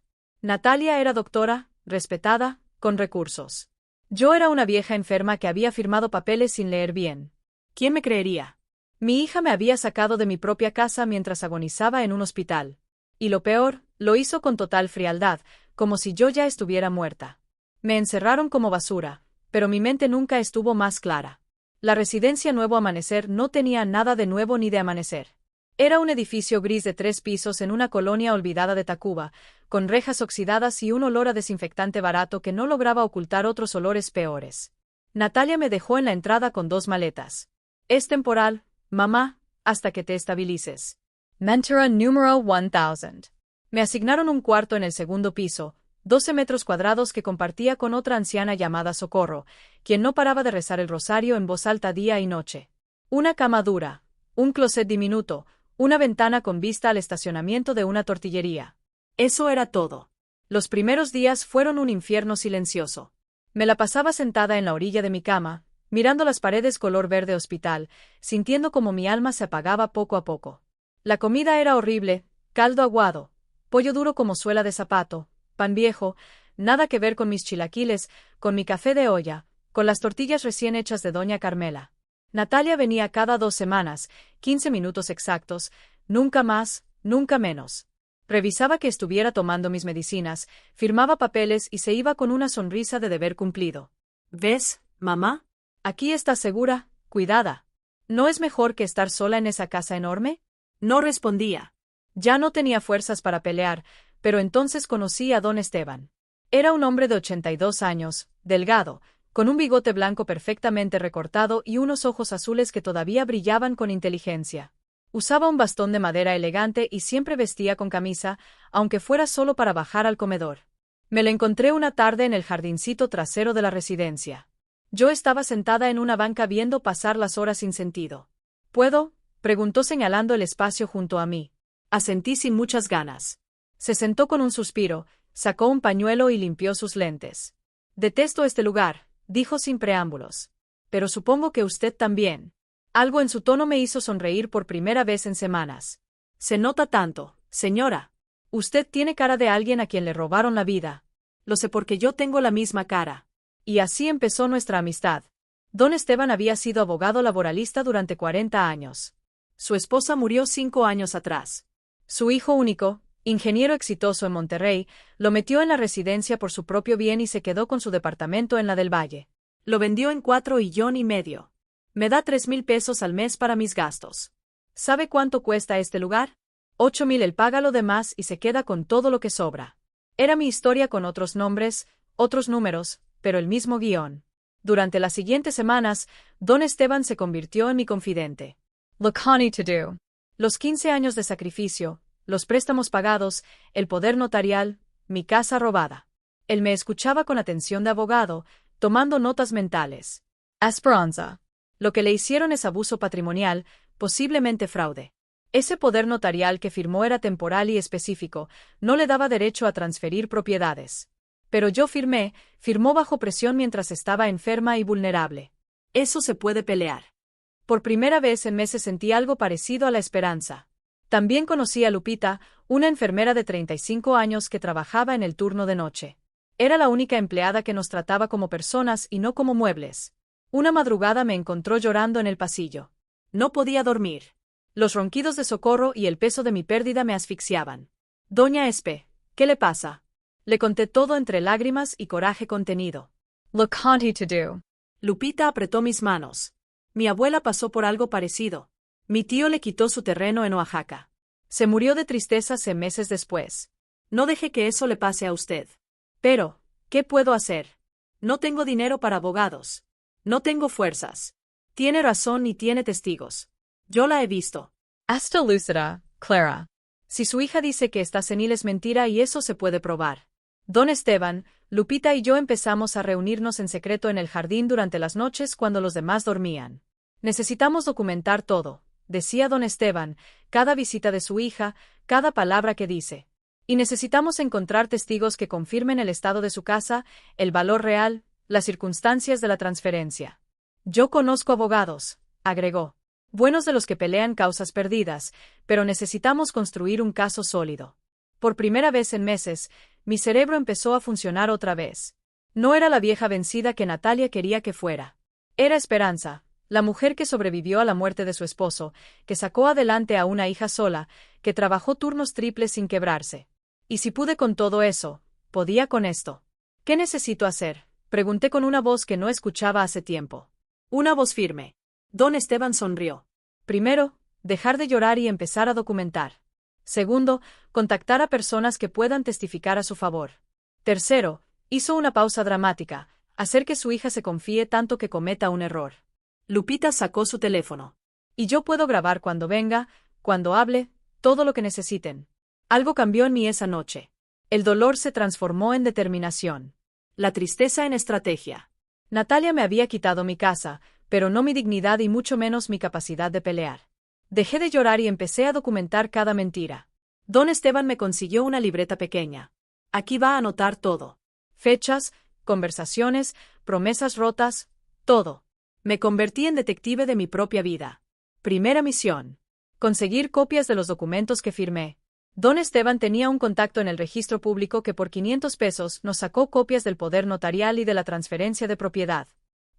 Natalia era doctora, respetada, con recursos. Yo era una vieja enferma que había firmado papeles sin leer bien. ¿Quién me creería? Mi hija me había sacado de mi propia casa mientras agonizaba en un hospital. Y lo peor, lo hizo con total frialdad, como si yo ya estuviera muerta. Me encerraron como basura, pero mi mente nunca estuvo más clara. La residencia Nuevo Amanecer no tenía nada de nuevo ni de amanecer. Era un edificio gris de 3 pisos en una colonia olvidada de Tacuba, con rejas oxidadas y un olor a desinfectante barato que no lograba ocultar otros olores peores. Natalia me dejó en la entrada con 2 maletas. Es temporal, mamá, hasta que te estabilices. Mentora número 1000. Me asignaron un cuarto en el segundo piso, 12 metros cuadrados que compartía con otra anciana llamada Socorro, quien no paraba de rezar el rosario en voz alta día y noche. Una cama dura, un closet diminuto, una ventana con vista al estacionamiento de una tortillería. Eso era todo. Los primeros días fueron un infierno silencioso. Me la pasaba sentada en la orilla de mi cama, mirando las paredes color verde hospital, sintiendo como mi alma se apagaba poco a poco. La comida era horrible, caldo aguado, pollo duro como suela de zapato, pan viejo, nada que ver con mis chilaquiles, con mi café de olla, con las tortillas recién hechas de doña Carmela. Natalia venía cada 2 semanas, 15 minutos exactos, nunca más, nunca menos. Revisaba que estuviera tomando mis medicinas, firmaba papeles y se iba con una sonrisa de deber cumplido. ¿Ves, mamá? Aquí estás segura, cuidada. ¿No es mejor que estar sola en esa casa enorme? No respondía. Ya no tenía fuerzas para pelear, pero entonces conocí a don Esteban. Era un hombre de 82 años, delgado, con un bigote blanco perfectamente recortado y unos ojos azules que todavía brillaban con inteligencia. Usaba un bastón de madera elegante y siempre vestía con camisa, aunque fuera solo para bajar al comedor. Me lo encontré una tarde en el jardincito trasero de la residencia. Yo estaba sentada en una banca viendo pasar las horas sin sentido. ¿Puedo?, preguntó señalando el espacio junto a mí. Asentí sin muchas ganas. Se sentó con un suspiro, sacó un pañuelo y limpió sus lentes. Detesto este lugar, dijo sin preámbulos. Pero supongo que usted también. Algo en su tono me hizo sonreír por primera vez en semanas. Se nota tanto, señora. Usted tiene cara de alguien a quien le robaron la vida. Lo sé porque yo tengo la misma cara. Y así empezó nuestra amistad. Don Esteban había sido abogado laboralista durante 40 años. Su esposa murió 5 años atrás. Su hijo único, ingeniero exitoso en Monterrey, lo metió en la residencia por su propio bien y se quedó con su departamento en la del Valle. Lo vendió en 4,5 millones. Me da 3,000 pesos al mes para mis gastos. ¿Sabe cuánto cuesta este lugar? 8,000. Él paga lo demás y se queda con todo lo que sobra. Era mi historia con otros nombres, otros números, pero el mismo guión. Durante las siguientes semanas, don Esteban se convirtió en mi confidente. Look honey to do. Los 15 años de sacrificio, los préstamos pagados, el poder notarial, mi casa robada. Él me escuchaba con atención de abogado, tomando notas mentales. Esperanza. Lo que le hicieron es abuso patrimonial, posiblemente fraude. Ese poder notarial que firmó era temporal y específico, no le daba derecho a transferir propiedades. Pero yo firmó bajo presión mientras estaba enferma y vulnerable. Eso se puede pelear. Por primera vez en meses sentí algo parecido a la esperanza. También conocí a Lupita, una enfermera de 35 años que trabajaba en el turno de noche. Era la única empleada que nos trataba como personas y no como muebles. Una madrugada me encontró llorando en el pasillo. No podía dormir. Los ronquidos de socorro y el peso de mi pérdida me asfixiaban. Doña Espe, ¿qué le pasa? Le conté todo entre lágrimas y coraje contenido. Look Conti to do. Lupita apretó mis manos. Mi abuela pasó por algo parecido. Mi tío le quitó su terreno en Oaxaca. Se murió de tristeza 6 meses después. No deje que eso le pase a usted. Pero, ¿qué puedo hacer? No tengo dinero para abogados. No tengo fuerzas. Tiene razón y tiene testigos. Yo la he visto. Hasta lucida, Clara. Si su hija dice que está senil es mentira y eso se puede probar. Don Esteban, Lupita y yo empezamos a reunirnos en secreto en el jardín durante las noches cuando los demás dormían. Necesitamos documentar todo, decía don Esteban, cada visita de su hija, cada palabra que dice. Y necesitamos encontrar testigos que confirmen el estado de su casa, el valor real, las circunstancias de la transferencia. Yo conozco abogados, agregó. Buenos de los que pelean causas perdidas, pero necesitamos construir un caso sólido. Por primera vez en meses, mi cerebro empezó a funcionar otra vez. No era la vieja vencida que Natalia quería que fuera. Era Esperanza, la mujer que sobrevivió a la muerte de su esposo, que sacó adelante a una hija sola, que trabajó turnos triples sin quebrarse. Y si pude con todo eso, podía con esto. ¿Qué necesito hacer? Pregunté con una voz que no escuchaba hace tiempo. Una voz firme. Don Esteban sonrió. Primero, dejar de llorar y empezar a documentar. Segundo, contactar a personas que puedan testificar a su favor. Tercero, hizo una pausa dramática, hacer que su hija se confíe tanto que cometa un error. Lupita sacó su teléfono. Y yo puedo grabar cuando venga, cuando hable, todo lo que necesiten. Algo cambió en mí esa noche. El dolor se transformó en determinación. La tristeza en estrategia. Natalia me había quitado mi casa, pero no mi dignidad y mucho menos mi capacidad de pelear. Dejé de llorar y empecé a documentar cada mentira. Don Esteban me consiguió una libreta pequeña. Aquí va a anotar todo. Fechas, conversaciones, promesas rotas, todo. Me convertí en detective de mi propia vida. Primera misión. Conseguir copias de los documentos que firmé. Don Esteban tenía un contacto en el registro público que por 500 pesos nos sacó copias del poder notarial y de la transferencia de propiedad.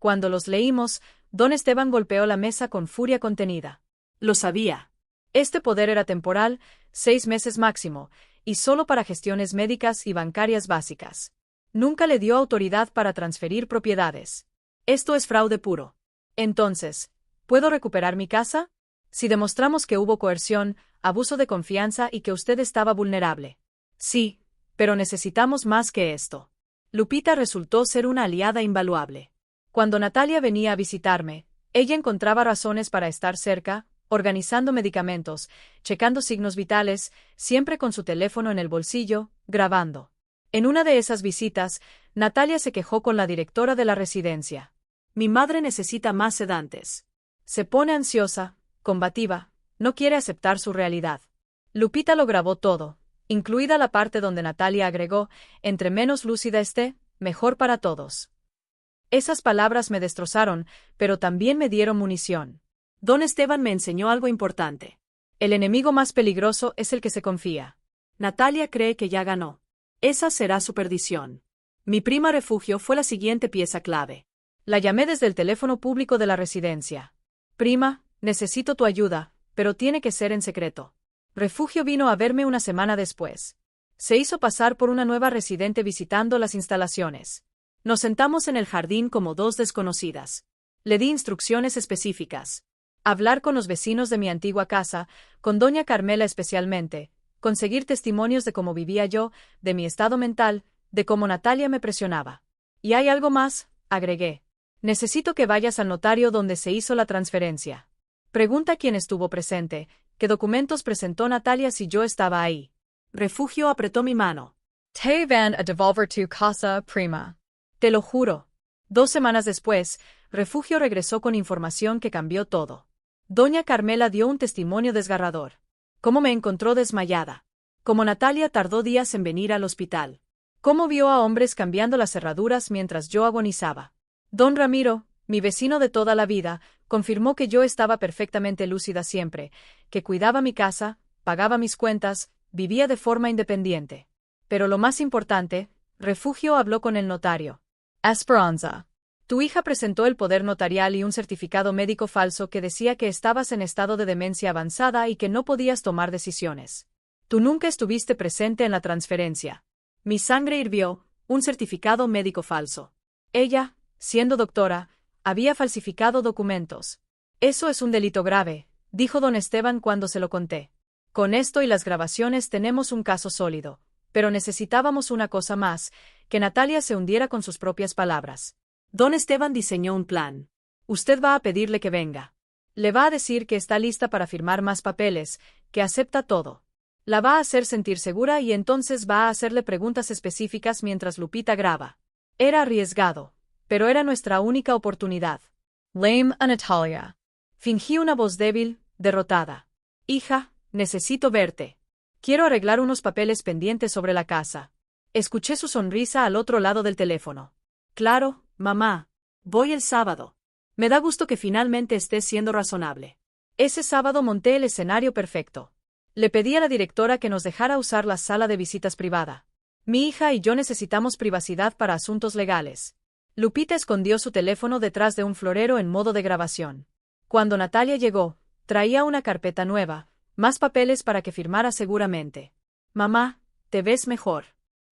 Cuando los leímos, don Esteban golpeó la mesa con furia contenida. Lo sabía. Este poder era temporal, 6 meses máximo, y solo para gestiones médicas y bancarias básicas. Nunca le dio autoridad para transferir propiedades. Esto es fraude puro. Entonces, ¿puedo recuperar mi casa? Si demostramos que hubo coerción, abuso de confianza y que usted estaba vulnerable. Sí, pero necesitamos más que esto. Lupita resultó ser una aliada invaluable. Cuando Natalia venía a visitarme, ella encontraba razones para estar cerca, organizando medicamentos, checando signos vitales, siempre con su teléfono en el bolsillo, grabando. En una de esas visitas, Natalia se quejó con la directora de la residencia. Mi madre necesita más sedantes. Se pone ansiosa, combativa, no quiere aceptar su realidad. Lupita lo grabó todo, incluida la parte donde Natalia agregó, entre menos lúcida esté, mejor para todos. Esas palabras me destrozaron, pero también me dieron munición. Don Esteban me enseñó algo importante. El enemigo más peligroso es el que se confía. Natalia cree que ya ganó. Esa será su perdición. Mi prima refugio fue la siguiente pieza clave. La llamé desde el teléfono público de la residencia. Prima, necesito tu ayuda, pero tiene que ser en secreto. Refugio vino a verme una semana después. Se hizo pasar por una nueva residente visitando las instalaciones. Nos sentamos en el jardín como dos desconocidas. Le di instrucciones específicas. Hablar con los vecinos de mi antigua casa, con doña Carmela especialmente, conseguir testimonios de cómo vivía yo, de mi estado mental, de cómo Natalia me presionaba. Y hay algo más, agregué. Necesito que vayas al notario donde se hizo la transferencia. Pregunta quién estuvo presente, qué documentos presentó Natalia si yo estaba ahí. Refugio apretó mi mano. Te van a devolver tu casa, prima. Te lo juro. 2 semanas después, Refugio regresó con información que cambió todo. Doña Carmela dio un testimonio desgarrador. Cómo me encontró desmayada. Cómo Natalia tardó días en venir al hospital. Cómo vio a hombres cambiando las cerraduras mientras yo agonizaba. Don Ramiro, mi vecino de toda la vida, confirmó que yo estaba perfectamente lúcida siempre, que cuidaba mi casa, pagaba mis cuentas, vivía de forma independiente. Pero lo más importante, Refugio habló con el notario. Esperanza. Tu hija presentó el poder notarial y un certificado médico falso que decía que estabas en estado de demencia avanzada y que no podías tomar decisiones. Tú nunca estuviste presente en la transferencia. Mi sangre hirvió, un certificado médico falso. Ella, siendo doctora, había falsificado documentos. Eso es un delito grave, dijo don Esteban cuando se lo conté. Con esto y las grabaciones tenemos un caso sólido, pero necesitábamos una cosa más, que Natalia se hundiera con sus propias palabras. Don Esteban diseñó un plan. Usted va a pedirle que venga. Le va a decir que está lista para firmar más papeles, que acepta todo. La va a hacer sentir segura y entonces va a hacerle preguntas específicas mientras Lupita graba. Era arriesgado, pero era nuestra única oportunidad. Lame a Natalia. Fingí una voz débil, derrotada. Hija, necesito verte. Quiero arreglar unos papeles pendientes sobre la casa. Escuché su sonrisa al otro lado del teléfono. Claro, mamá. Voy el sábado. Me da gusto que finalmente estés siendo razonable. Ese sábado monté el escenario perfecto. Le pedí a la directora que nos dejara usar la sala de visitas privada. Mi hija y yo necesitamos privacidad para asuntos legales. Lupita escondió su teléfono detrás de un florero en modo de grabación. Cuando Natalia llegó, traía una carpeta nueva, más papeles para que firmara seguramente. Mamá, te ves mejor.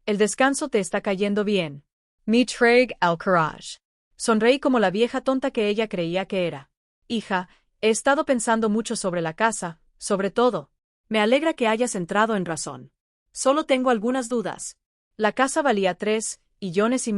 El descanso te está cayendo bien. Me traig el courage. Sonreí como la vieja tonta que ella creía que era. Hija, he estado pensando mucho sobre la casa, sobre todo. Me alegra que hayas entrado en razón. Solo tengo algunas dudas. La casa valía 3,5 millones,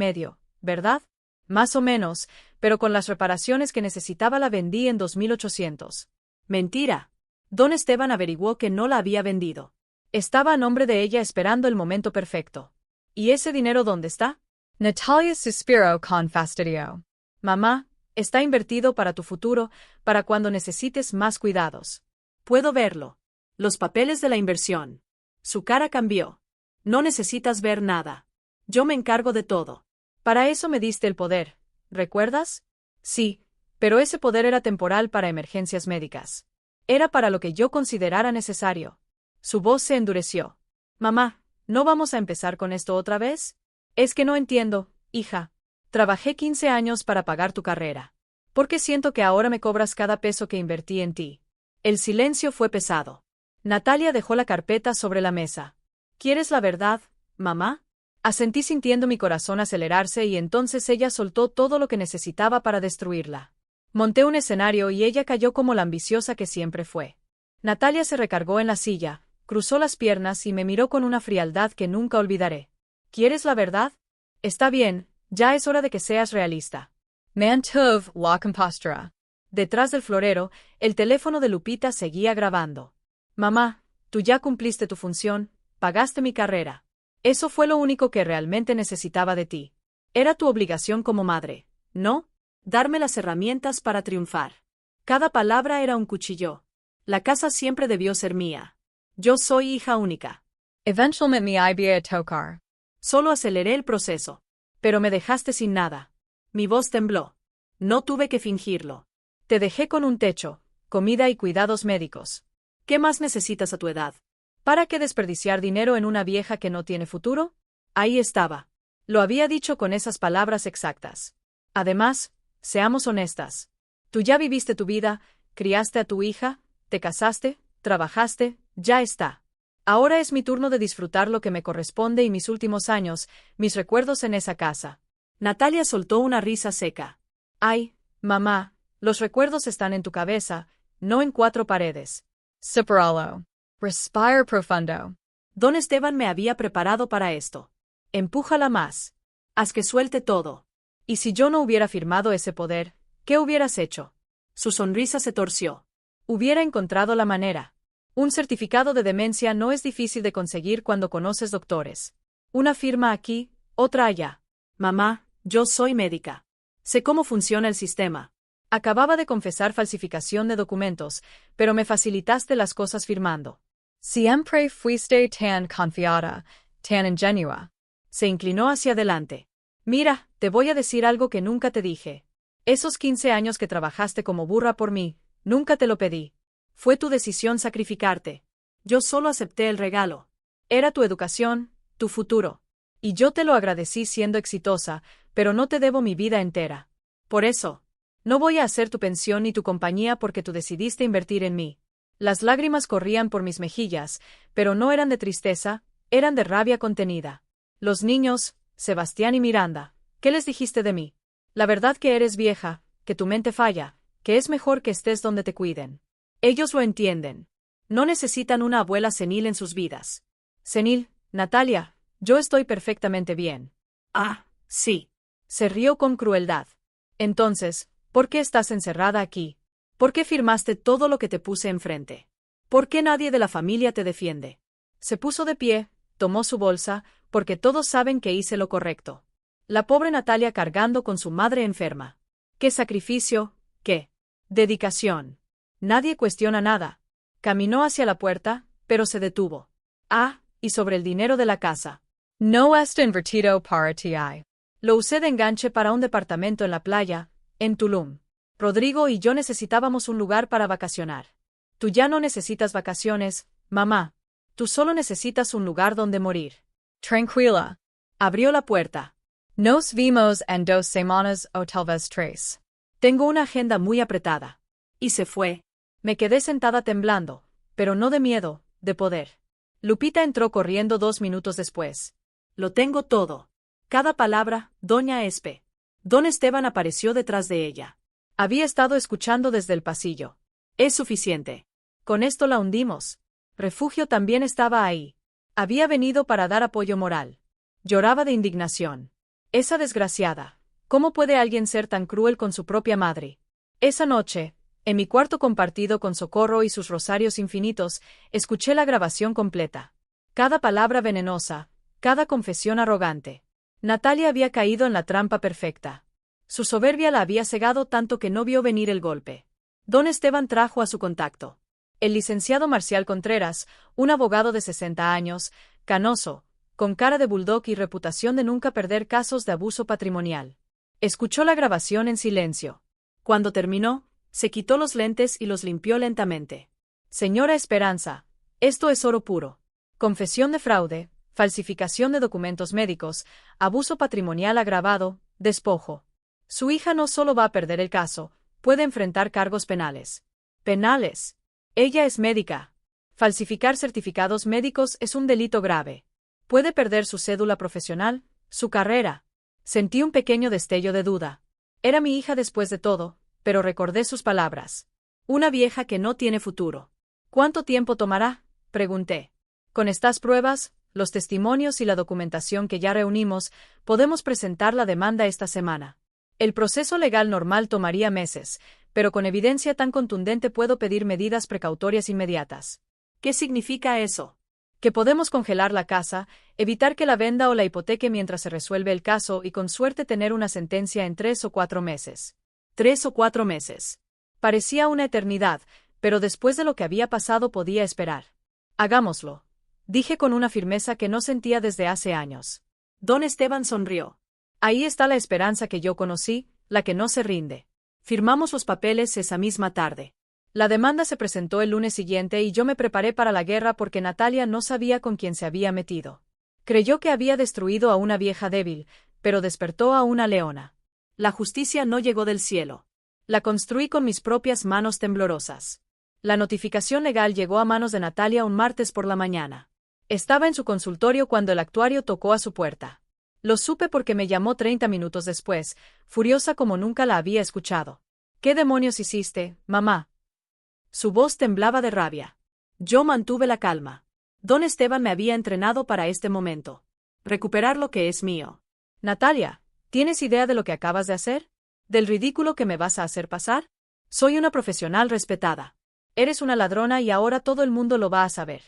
¿verdad? Más o menos, pero con las reparaciones que necesitaba la vendí en 2.800. Mentira. Don Esteban averiguó que no la había vendido. Estaba a nombre de ella esperando el momento perfecto. ¿Y ese dinero dónde está? Natalia suspiró con fastidio. Mamá, está invertido para tu futuro, para cuando necesites más cuidados. Puedo verlo. Los papeles de la inversión. Su cara cambió. No necesitas ver nada. Yo me encargo de todo. Para eso me diste el poder, ¿recuerdas? Sí, pero ese poder era temporal para emergencias médicas. Era para lo que yo considerara necesario. Su voz se endureció. Mamá, ¿no vamos a empezar con esto otra vez? Es que no entiendo, hija. Trabajé 15 años para pagar tu carrera. ¿Por qué siento que ahora me cobras cada peso que invertí en ti? El silencio fue pesado. Natalia dejó la carpeta sobre la mesa. ¿Quieres la verdad, mamá? Asentí sintiendo mi corazón acelerarse y entonces ella soltó todo lo que necesitaba para destruirla. Monté un escenario y ella cayó como la ambiciosa que siempre fue. Natalia se recargó en la silla, cruzó las piernas y me miró con una frialdad que nunca olvidaré. ¿Quieres la verdad? Está bien, ya es hora de que seas realista. Mantuve la compostura. Detrás del florero, el teléfono de Lupita seguía grabando. Mamá, tú ya cumpliste tu función, pagaste mi carrera. Eso fue lo único que realmente necesitaba de ti. Era tu obligación como madre, ¿no? Darme las herramientas para triunfar. Cada palabra era un cuchillo. La casa siempre debió ser mía. Yo soy hija única. Eventualmente me iba a tocar. Solo aceleré el proceso. Pero me dejaste sin nada. Mi voz tembló. No tuve que fingirlo. Te dejé con un techo, comida y cuidados médicos. ¿Qué más necesitas a tu edad? ¿Para qué desperdiciar dinero en una vieja que no tiene futuro? Ahí estaba. Lo había dicho con esas palabras exactas. Además, seamos honestas. Tú ya viviste tu vida, criaste a tu hija, te casaste, trabajaste, ya está. Ahora es mi turno de disfrutar lo que me corresponde y mis últimos años, mis recuerdos en esa casa. Natalia soltó una risa seca. Ay, mamá, los recuerdos están en tu cabeza, no en 4 paredes. Superalo. Respire profundo. Don Esteban me había preparado para esto. Empújala más. Haz que suelte todo. Y si yo no hubiera firmado ese poder, ¿qué hubieras hecho? Su sonrisa se torció. Hubiera encontrado la manera. Un certificado de demencia no es difícil de conseguir cuando conoces doctores. Una firma aquí, otra allá. Mamá, yo soy médica. Sé cómo funciona el sistema. Acababa de confesar falsificación de documentos, pero me facilitaste las cosas firmando. Siempre fuiste tan confiada, tan ingenua. Se inclinó hacia adelante. Mira, te voy a decir algo que nunca te dije. Esos 15 años que trabajaste como burra por mí, nunca te lo pedí. Fue tu decisión sacrificarte. Yo solo acepté el regalo. Era tu educación, tu futuro. Y yo te lo agradecí siendo exitosa, pero no te debo mi vida entera. Por eso, no voy a hacer tu pensión ni tu compañía porque tú decidiste invertir en mí. Las lágrimas corrían por mis mejillas, pero no eran de tristeza, eran de rabia contenida. Los niños, Sebastián y Miranda, ¿qué les dijiste de mí? La verdad que eres vieja, que tu mente falla, que es mejor que estés donde te cuiden. Ellos lo entienden. No necesitan una abuela senil en sus vidas. Senil, Natalia, yo estoy perfectamente bien. Ah, sí. Se rió con crueldad. Entonces, ¿por qué estás encerrada aquí? ¿Por qué firmaste todo lo que te puse enfrente? ¿Por qué nadie de la familia te defiende? Se puso de pie, tomó su bolsa, porque todos saben que hice lo correcto. La pobre Natalia cargando con su madre enferma. ¡Qué sacrificio! ¡Qué dedicación! Nadie cuestiona nada. Caminó hacia la puerta, pero se detuvo. Ah, y sobre el dinero de la casa. No est invertido para ti. Lo usé de enganche para un departamento en la playa, en Tulum. Rodrigo y yo necesitábamos un lugar para vacacionar. Tú ya no necesitas vacaciones, mamá. Tú solo necesitas un lugar donde morir. Tranquila. Abrió la puerta. Nos vimos en 2 semanas o tal vez 3. Tengo una agenda muy apretada. Y se fue. Me quedé sentada temblando, pero no de miedo, de poder. Lupita entró corriendo 2 minutos después. Lo tengo todo. Cada palabra, doña Espe. Don Esteban apareció detrás de ella. Había estado escuchando desde el pasillo. Es suficiente. Con esto la hundimos. Refugio también estaba ahí. Había venido para dar apoyo moral. Lloraba de indignación. Esa desgraciada. ¿Cómo puede alguien ser tan cruel con su propia madre? Esa noche, en mi cuarto compartido con Socorro y sus rosarios infinitos, escuché la grabación completa. Cada palabra venenosa, cada confesión arrogante. Natalia había caído en la trampa perfecta. Su soberbia la había cegado tanto que no vio venir el golpe. Don Esteban trajo a su contacto. El licenciado Marcial Contreras, un abogado de 60 años, canoso, con cara de bulldog y reputación de nunca perder casos de abuso patrimonial. Escuchó la grabación en silencio. Cuando terminó, se quitó los lentes y los limpió lentamente. Señora Esperanza, esto es oro puro. Confesión de fraude, falsificación de documentos médicos, abuso patrimonial agravado, despojo. Su hija no solo va a perder el caso, puede enfrentar cargos penales. ¿Penales? Ella es médica. Falsificar certificados médicos es un delito grave. Puede perder su cédula profesional, su carrera. Sentí un pequeño destello de duda. Era mi hija después de todo, pero recordé sus palabras. Una vieja que no tiene futuro. ¿Cuánto tiempo tomará? Pregunté. Con estas pruebas, los testimonios y la documentación que ya reunimos, podemos presentar la demanda esta semana. El proceso legal normal tomaría meses, pero con evidencia tan contundente puedo pedir medidas precautorias inmediatas. ¿Qué significa eso? Que podemos congelar la casa, evitar que la venda o la hipoteque mientras se resuelve el caso y con suerte tener una sentencia en 3 o 4 meses. 3 o 4 meses. Parecía una eternidad, pero después de lo que había pasado podía esperar. Hagámoslo. Dije con una firmeza que no sentía desde hace años. Don Esteban sonrió. Ahí está la esperanza que yo conocí, la que no se rinde. Firmamos los papeles esa misma tarde. La demanda se presentó el lunes siguiente y yo me preparé para la guerra porque Natalia no sabía con quién se había metido. Creyó que había destruido a una vieja débil, pero despertó a una leona. La justicia no llegó del cielo. La construí con mis propias manos temblorosas. La notificación legal llegó a manos de Natalia un martes por la mañana. Estaba en su consultorio cuando el actuario tocó a su puerta. Lo supe porque me llamó 30 minutos después, furiosa como nunca la había escuchado. ¿Qué demonios hiciste, mamá? Su voz temblaba de rabia. Yo mantuve la calma. Don Esteban me había entrenado para este momento. Recuperar lo que es mío. Natalia, ¿tienes idea de lo que acabas de hacer? ¿Del ridículo que me vas a hacer pasar? Soy una profesional respetada. Eres una ladrona y ahora todo el mundo lo va a saber.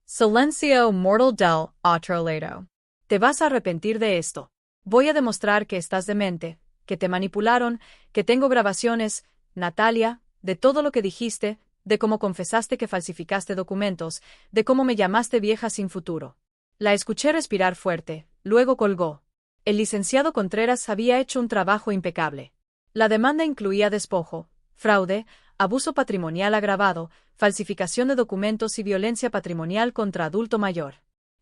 Silencio mortal del otro lado. Te vas a arrepentir de esto. Voy a demostrar que estás demente, que te manipularon, que tengo grabaciones, Natalia, de todo lo que dijiste, de cómo confesaste que falsificaste documentos, de cómo me llamaste vieja sin futuro. La escuché respirar fuerte, luego colgó. El licenciado Contreras había hecho un trabajo impecable. La demanda incluía despojo, fraude, abuso patrimonial agravado, falsificación de documentos y violencia patrimonial contra adulto mayor.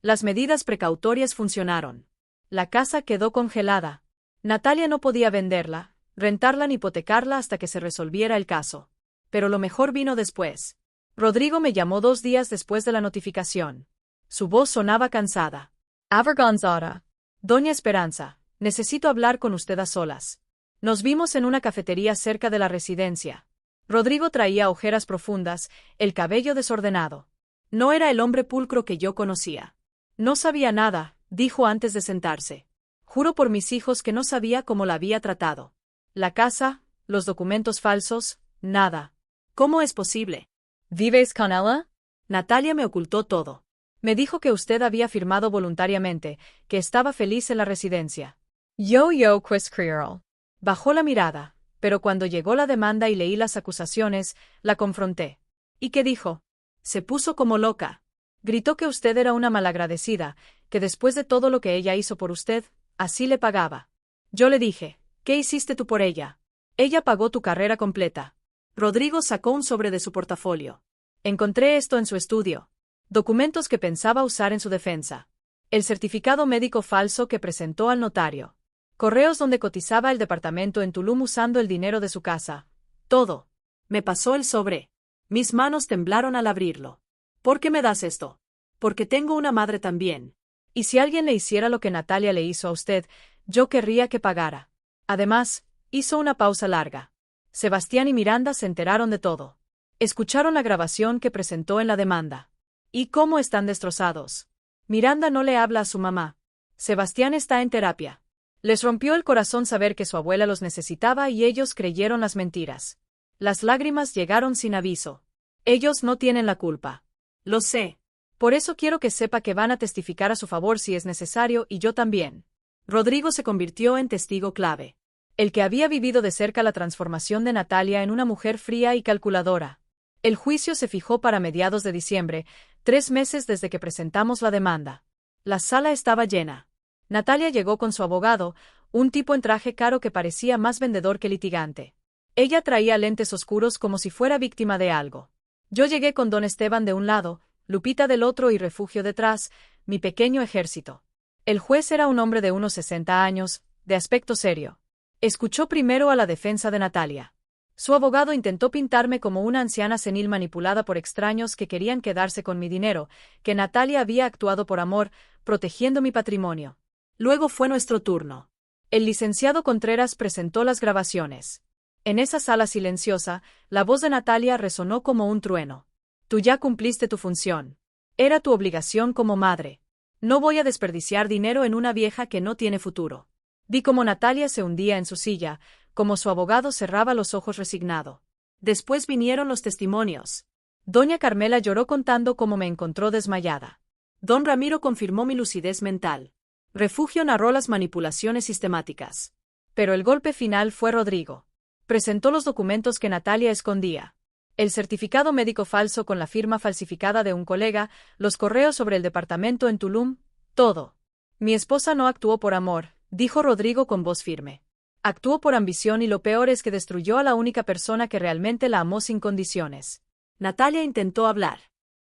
Las medidas precautorias funcionaron. La casa quedó congelada. Natalia no podía venderla, rentarla ni hipotecarla hasta que se resolviera el caso. Pero lo mejor vino después. Rodrigo me llamó 2 días después de la notificación. Su voz sonaba cansada. Avergonzada. Doña Esperanza, necesito hablar con usted a solas. Nos vimos en una cafetería cerca de la residencia. Rodrigo traía ojeras profundas, el cabello desordenado. No era el hombre pulcro que yo conocía. No sabía nada, dijo antes de sentarse. Juro por mis hijos que no sabía cómo la había tratado. La casa, los documentos falsos, nada. ¿Cómo es posible? ¿Vives con ella? Natalia me ocultó todo. Me dijo que usted había firmado voluntariamente, que estaba feliz en la residencia. Yo quis creerlo. Bajó la mirada, pero cuando llegó la demanda y leí las acusaciones, la confronté. ¿Y qué dijo? Se puso como loca. Gritó que usted era una malagradecida, que después de todo lo que ella hizo por usted, así le pagaba. Yo le dije, ¿qué hiciste tú por ella? Ella pagó tu carrera completa. Rodrigo sacó un sobre de su portafolio. Encontré esto en su estudio. Documentos que pensaba usar en su defensa. El certificado médico falso que presentó al notario. Correos donde cotizaba el departamento en Tulum usando el dinero de su casa. Todo. Me pasó el sobre. Mis manos temblaron al abrirlo. ¿Por qué me das esto? Porque tengo una madre también. Y si alguien le hiciera lo que Natalia le hizo a usted, yo querría que pagara. Además, hizo una pausa larga. Sebastián y Miranda se enteraron de todo. Escucharon la grabación que presentó en la demanda. ¿Y cómo están destrozados? Miranda no le habla a su mamá. Sebastián está en terapia. Les rompió el corazón saber que su abuela los necesitaba y ellos creyeron las mentiras. Las lágrimas llegaron sin aviso. Ellos no tienen la culpa. Lo sé. Por eso quiero que sepa que van a testificar a su favor si es necesario y yo también. Rodrigo se convirtió en testigo clave. El que había vivido de cerca la transformación de Natalia en una mujer fría y calculadora. El juicio se fijó para mediados de diciembre, 3 meses desde que presentamos la demanda. La sala estaba llena. Natalia llegó con su abogado, un tipo en traje caro que parecía más vendedor que litigante. Ella traía lentes oscuros como si fuera víctima de algo. Yo llegué con don Esteban de un lado, Lupita del otro y Refugio detrás, mi pequeño ejército. El juez era un hombre de unos 60 años, de aspecto serio. Escuchó primero a la defensa de Natalia. Su abogado intentó pintarme como una anciana senil manipulada por extraños que querían quedarse con mi dinero, que Natalia había actuado por amor, protegiendo mi patrimonio. Luego fue nuestro turno. El licenciado Contreras presentó las grabaciones. En esa sala silenciosa, la voz de Natalia resonó como un trueno. Tú ya cumpliste tu función. Era tu obligación como madre. No voy a desperdiciar dinero en una vieja que no tiene futuro. Vi cómo Natalia se hundía en su silla, como su abogado cerraba los ojos resignado. Después vinieron los testimonios. Doña Carmela lloró contando cómo me encontró desmayada. Don Ramiro confirmó mi lucidez mental. Refugio narró las manipulaciones sistemáticas. Pero el golpe final fue Rodrigo. Presentó los documentos que Natalia escondía. El certificado médico falso con la firma falsificada de un colega, los correos sobre el departamento en Tulum, todo. Mi esposa no actuó por amor, dijo Rodrigo con voz firme. Actuó por ambición y lo peor es que destruyó a la única persona que realmente la amó sin condiciones. Natalia intentó hablar.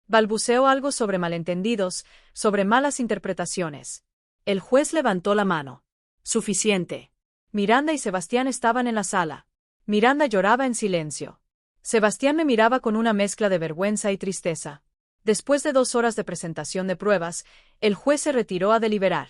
Balbuceó algo sobre malentendidos, sobre malas interpretaciones. El juez levantó la mano. Suficiente. Miranda y Sebastián estaban en la sala. Miranda lloraba en silencio. Sebastián me miraba con una mezcla de vergüenza y tristeza. Después de 2 horas de presentación de pruebas, el juez se retiró a deliberar.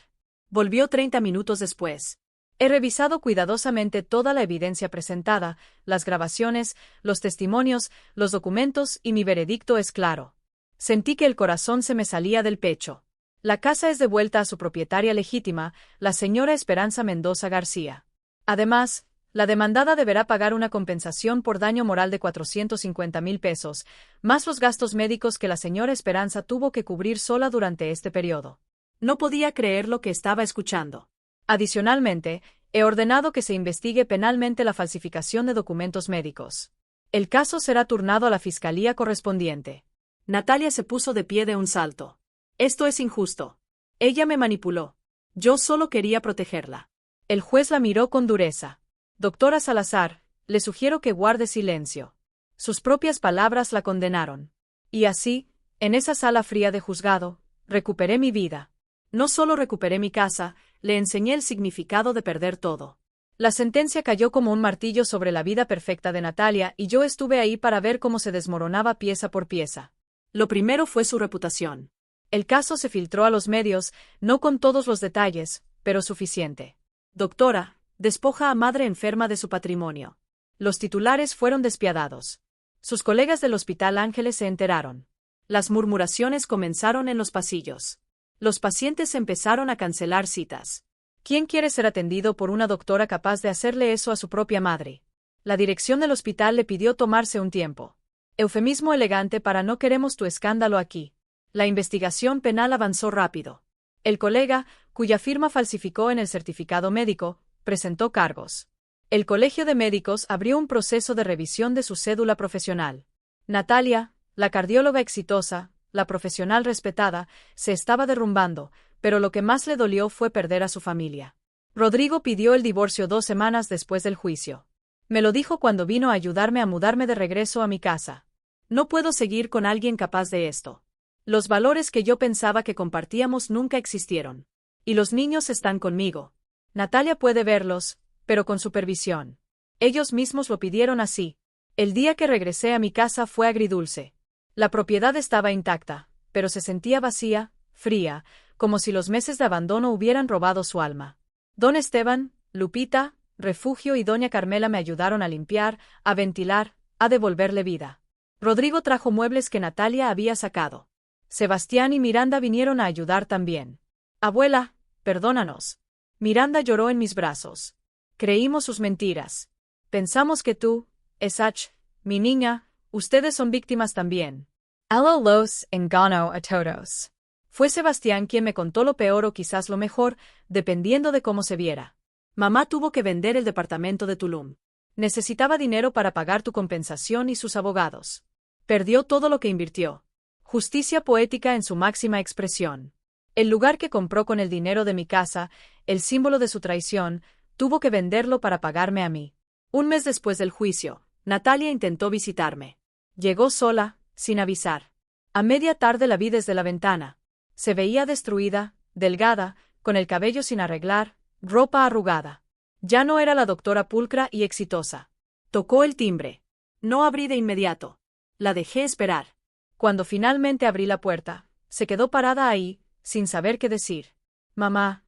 Volvió 30 minutos después. He revisado cuidadosamente toda la evidencia presentada, las grabaciones, los testimonios, los documentos y mi veredicto es claro. Sentí que el corazón se me salía del pecho. La casa es devuelta a su propietaria legítima, la señora Esperanza Mendoza García. Además, la demandada deberá pagar una compensación por daño moral de 450,000 pesos, más los gastos médicos que la señora Esperanza tuvo que cubrir sola durante este periodo. No podía creer lo que estaba escuchando. Adicionalmente, he ordenado que se investigue penalmente la falsificación de documentos médicos. El caso será turnado a la fiscalía correspondiente. Natalia se puso de pie de un salto. Esto es injusto. Ella me manipuló. Yo solo quería protegerla. El juez la miró con dureza. Doctora Salazar, le sugiero que guarde silencio. Sus propias palabras la condenaron. Y así, en esa sala fría de juzgado, recuperé mi vida. No solo recuperé mi casa, le enseñé el significado de perder todo. La sentencia cayó como un martillo sobre la vida perfecta de Natalia y yo estuve ahí para ver cómo se desmoronaba pieza por pieza. Lo primero fue su reputación. El caso se filtró a los medios, no con todos los detalles, pero suficiente. Doctora, despoja a madre enferma de su patrimonio. Los titulares fueron despiadados. Sus colegas del Hospital Ángeles se enteraron. Las murmuraciones comenzaron en los pasillos. Los pacientes empezaron a cancelar citas. ¿Quién quiere ser atendido por una doctora capaz de hacerle eso a su propia madre? La dirección del hospital le pidió tomarse un tiempo. Eufemismo elegante para no queremos tu escándalo aquí. La investigación penal avanzó rápido. El colega, cuya firma falsificó en el certificado médico, presentó cargos. El Colegio de Médicos abrió un proceso de revisión de su cédula profesional. Natalia, la cardióloga exitosa, la profesional respetada, se estaba derrumbando, pero lo que más le dolió fue perder a su familia. Rodrigo pidió el divorcio 2 semanas después del juicio. Me lo dijo cuando vino a ayudarme a mudarme de regreso a mi casa. No puedo seguir con alguien capaz de esto. Los valores que yo pensaba que compartíamos nunca existieron. Y los niños están conmigo. Natalia puede verlos, pero con supervisión. Ellos mismos lo pidieron así. El día que regresé a mi casa fue agridulce. La propiedad estaba intacta, pero se sentía vacía, fría, como si los meses de abandono hubieran robado su alma. Don Esteban, Lupita, Refugio y doña Carmela me ayudaron a limpiar, a ventilar, a devolverle vida. Rodrigo trajo muebles que Natalia había sacado. Sebastián y Miranda vinieron a ayudar también. Abuela, perdónanos. Miranda lloró en mis brazos. Creímos sus mentiras. Pensamos que tú, Esach, mi niña, ustedes son víctimas también. Allo los engano a todos. Fue Sebastián quien me contó lo peor o quizás lo mejor, dependiendo de cómo se viera. Mamá tuvo que vender el departamento de Tulum. Necesitaba dinero para pagar tu compensación y sus abogados. Perdió todo lo que invirtió. Justicia poética en su máxima expresión. El lugar que compró con el dinero de mi casa, el símbolo de su traición, tuvo que venderlo para pagarme a mí. Un mes después del juicio, Natalia intentó visitarme. Llegó sola, sin avisar. A media tarde la vi desde la ventana. Se veía destruida, delgada, con el cabello sin arreglar, ropa arrugada. Ya no era la doctora pulcra y exitosa. Tocó el timbre. No abrí de inmediato. La dejé esperar. Cuando finalmente abrí la puerta, se quedó parada ahí, sin saber qué decir. Mamá,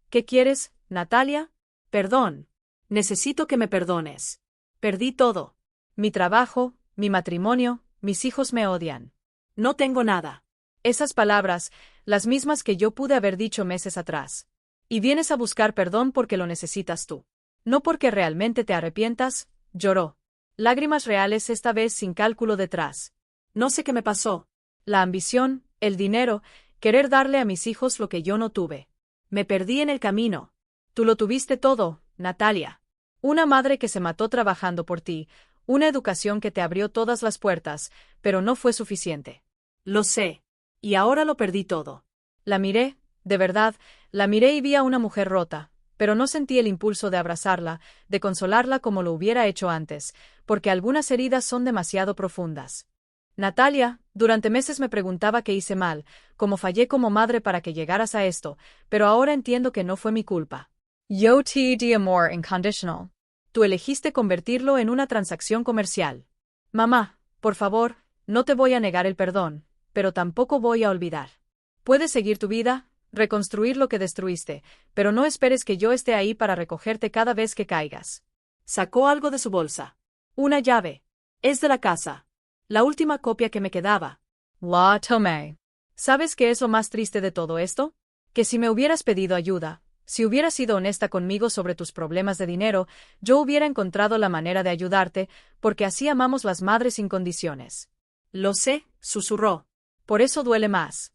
¿qué quieres, Natalia? Perdón. Necesito que me perdones. Perdí todo. Mi trabajo, mi matrimonio, mis hijos me odian. No tengo nada. Esas palabras, las mismas que yo pude haber dicho meses atrás. Y vienes a buscar perdón porque lo necesitas tú. No porque realmente te arrepientas, lloró. Lágrimas reales esta vez sin cálculo detrás. No sé qué me pasó. La ambición, el dinero, querer darle a mis hijos lo que yo no tuve. Me perdí en el camino. Tú lo tuviste todo, Natalia. Una madre que se mató trabajando por ti, una educación que te abrió todas las puertas, pero no fue suficiente. Lo sé. Y ahora lo perdí todo. La miré, de verdad, la miré y vi a una mujer rota, pero no sentí el impulso de abrazarla, de consolarla como lo hubiera hecho antes, porque algunas heridas son demasiado profundas. Natalia, durante meses me preguntaba qué hice mal, cómo fallé como madre para que llegaras a esto, pero ahora entiendo que no fue mi culpa. Yo te di amor incondicional. Tú elegiste convertirlo en una transacción comercial. Mamá, por favor, no te voy a negar el perdón, pero tampoco voy a olvidar. Puedes seguir tu vida, reconstruir lo que destruiste, pero no esperes que yo esté ahí para recogerte cada vez que caigas. Sacó algo de su bolsa. Una llave. Es de la casa. La última copia que me quedaba. La tomé. ¿Sabes qué es lo más triste de todo esto? Que si me hubieras pedido ayuda, si hubieras sido honesta conmigo sobre tus problemas de dinero, yo hubiera encontrado la manera de ayudarte, porque así amamos las madres sin condiciones. Lo sé, susurró. Por eso duele más.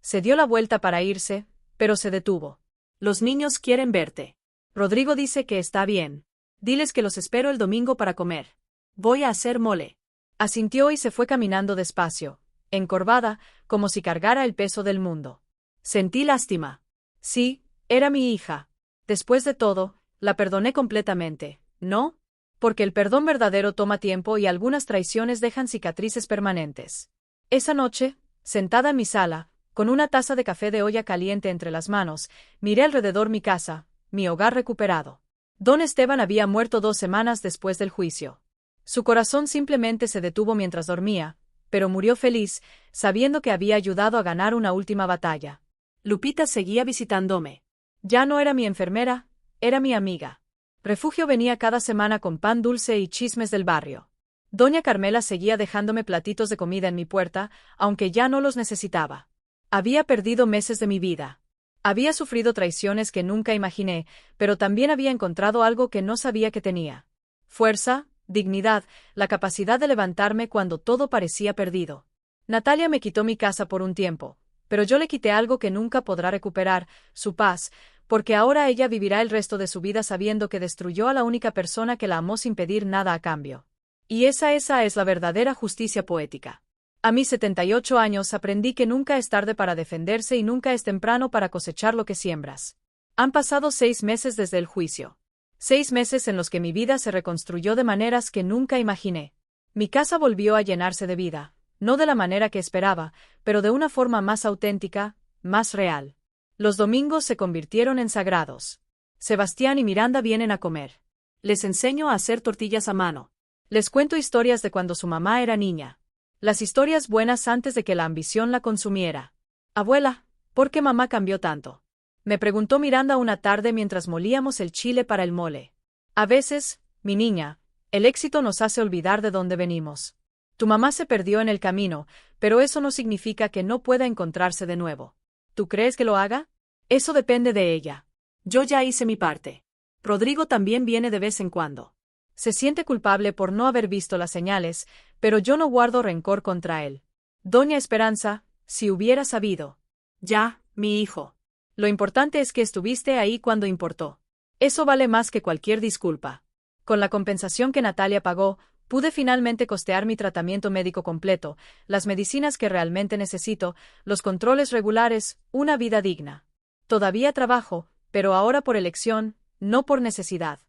Se dio la vuelta para irse, pero se detuvo. Los niños quieren verte. Rodrigo dice que está bien. Diles que los espero el domingo para comer. Voy a hacer mole. Asintió y se fue caminando despacio, encorvada, como si cargara el peso del mundo. Sentí lástima. Sí, era mi hija. Después de todo, la perdoné completamente, ¿no? Porque el perdón verdadero toma tiempo y algunas traiciones dejan cicatrices permanentes. Esa noche, sentada en mi sala, con una taza de café de olla caliente entre las manos, miré alrededor mi casa, mi hogar recuperado. Don Esteban había muerto 2 semanas después del juicio. Su corazón simplemente se detuvo mientras dormía, pero murió feliz, sabiendo que había ayudado a ganar una última batalla. Lupita seguía visitándome. Ya no era mi enfermera, era mi amiga. Refugio venía cada semana con pan dulce y chismes del barrio. Doña Carmela seguía dejándome platitos de comida en mi puerta, aunque ya no los necesitaba. Había perdido meses de mi vida. Había sufrido traiciones que nunca imaginé, pero también había encontrado algo que no sabía que tenía. Fuerza, dignidad, la capacidad de levantarme cuando todo parecía perdido. Natalia me quitó mi casa por un tiempo, pero yo le quité algo que nunca podrá recuperar, su paz, porque ahora ella vivirá el resto de su vida sabiendo que destruyó a la única persona que la amó sin pedir nada a cambio. Y esa es la verdadera justicia poética. A mis 78 años aprendí que nunca es tarde para defenderse y nunca es temprano para cosechar lo que siembras. Han pasado 6 meses desde el juicio. 6 meses en los que mi vida se reconstruyó de maneras que nunca imaginé. Mi casa volvió a llenarse de vida, no de la manera que esperaba, pero de una forma más auténtica, más real. Los domingos se convirtieron en sagrados. Sebastián y Miranda vienen a comer. Les enseño a hacer tortillas a mano. Les cuento historias de cuando su mamá era niña. Las historias buenas antes de que la ambición la consumiera. Abuela, ¿por qué mamá cambió tanto? Me preguntó Miranda una tarde mientras molíamos el chile para el mole. A veces, mi niña, el éxito nos hace olvidar de dónde venimos. Tu mamá se perdió en el camino, pero eso no significa que no pueda encontrarse de nuevo. ¿Tú crees que lo haga? Eso depende de ella. Yo ya hice mi parte. Rodrigo también viene de vez en cuando. Se siente culpable por no haber visto las señales, pero yo no guardo rencor contra él. Doña Esperanza, si hubiera sabido. Ya, mi hijo. Lo importante es que estuviste ahí cuando importó. Eso vale más que cualquier disculpa. Con la compensación que Natalia pagó, pude finalmente costear mi tratamiento médico completo, las medicinas que realmente necesito, los controles regulares, una vida digna. Todavía trabajo, pero ahora por elección, no por necesidad.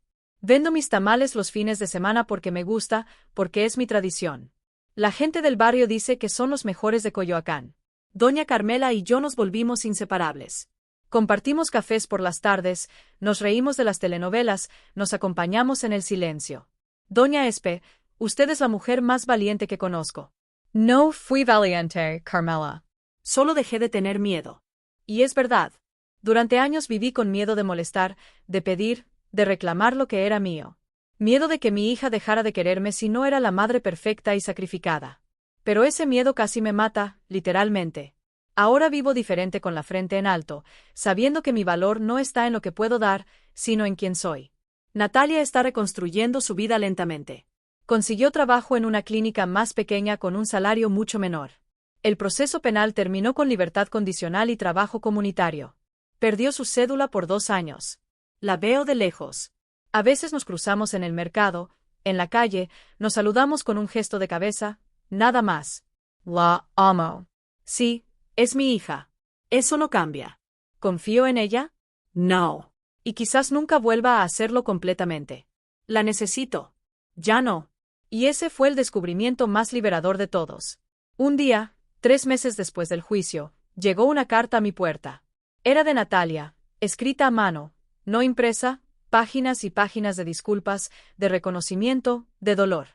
Vendo mis tamales los fines de semana porque me gusta, porque es mi tradición. La gente del barrio dice que son los mejores de Coyoacán. Doña Carmela y yo nos volvimos inseparables. Compartimos cafés por las tardes, nos reímos de las telenovelas, nos acompañamos en el silencio. Doña Espe, usted es la mujer más valiente que conozco. No fui valiente, Carmela. Solo dejé de tener miedo. Y es verdad. Durante años viví con miedo de molestar, de pedir, de reclamar lo que era mío. Miedo de que mi hija dejara de quererme si no era la madre perfecta y sacrificada. Pero ese miedo casi me mata, literalmente. Ahora vivo diferente con la frente en alto, sabiendo que mi valor no está en lo que puedo dar, sino en quién soy. Natalia está reconstruyendo su vida lentamente. Consiguió trabajo en una clínica más pequeña con un salario mucho menor. El proceso penal terminó con libertad condicional y trabajo comunitario. Perdió su cédula por 2 años. La veo de lejos. A veces nos cruzamos en el mercado, en la calle, nos saludamos con un gesto de cabeza, nada más. La amo. Sí, es mi hija. Eso no cambia. ¿Confío en ella? No. Y quizás nunca vuelva a hacerlo completamente. La necesito. Ya no. Y ese fue el descubrimiento más liberador de todos. Un día, 3 meses después del juicio, llegó una carta a mi puerta. Era de Natalia, escrita a mano, no impresa, páginas y páginas de disculpas, de reconocimiento, de dolor.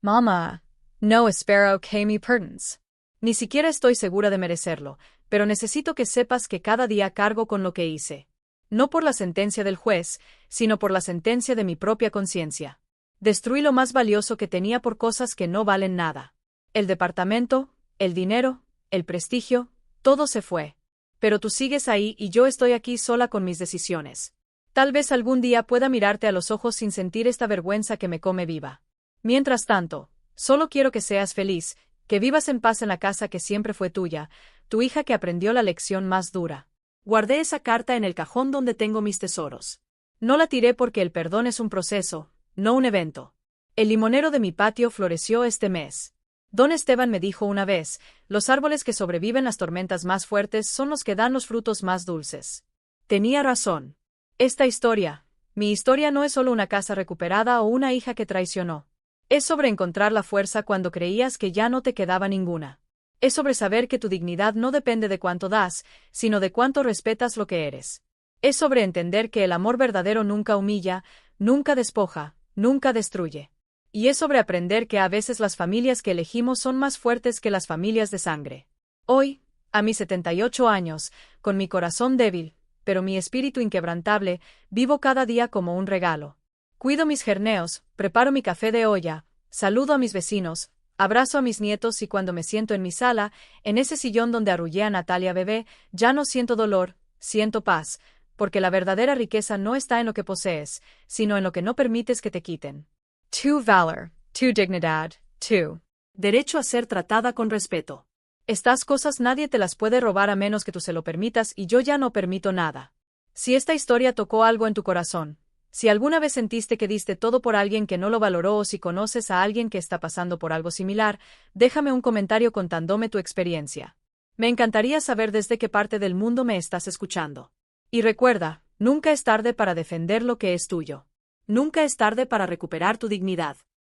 Mama, no espero que me perdones. Ni siquiera estoy segura de merecerlo, pero necesito que sepas que cada día cargo con lo que hice. No por la sentencia del juez, sino por la sentencia de mi propia conciencia. Destruí lo más valioso que tenía por cosas que no valen nada. El departamento, el dinero, el prestigio, todo se fue. Pero tú sigues ahí y yo estoy aquí sola con mis decisiones. Tal vez algún día pueda mirarte a los ojos sin sentir esta vergüenza que me come viva. Mientras tanto, solo quiero que seas feliz, que vivas en paz en la casa que siempre fue tuya, tu hija que aprendió la lección más dura. Guardé esa carta en el cajón donde tengo mis tesoros. No la tiré porque el perdón es un proceso, no un evento. El limonero de mi patio floreció este mes. Don Esteban me dijo una vez, los árboles que sobreviven las tormentas más fuertes son los que dan los frutos más dulces. Tenía razón. Esta historia, mi historia no es solo una casa recuperada o una hija que traicionó. Es sobre encontrar la fuerza cuando creías que ya no te quedaba ninguna. Es sobre saber que tu dignidad no depende de cuánto das, sino de cuánto respetas lo que eres. Es sobre entender que el amor verdadero nunca humilla, nunca despoja, nunca destruye. Y es sobre aprender que a veces las familias que elegimos son más fuertes que las familias de sangre. Hoy, a mis 78 años, con mi corazón débil, pero mi espíritu inquebrantable, vivo cada día como un regalo. Cuido mis gerneos, preparo mi café de olla, saludo a mis vecinos, abrazo a mis nietos y cuando me siento en mi sala, en ese sillón donde arrullé a Natalia bebé, ya no siento dolor, siento paz, porque la verdadera riqueza no está en lo que posees, sino en lo que no permites que te quiten. Tu valor, tu dignidad, tu derecho a ser tratada con respeto. Estas cosas nadie te las puede robar a menos que tú se lo permitas y yo ya no permito nada. Si esta historia tocó algo en tu corazón, si alguna vez sentiste que diste todo por alguien que no lo valoró o si conoces a alguien que está pasando por algo similar, déjame un comentario contándome tu experiencia. Me encantaría saber desde qué parte del mundo me estás escuchando. Y recuerda, nunca es tarde para defender lo que es tuyo. Nunca es tarde para recuperar tu dignidad.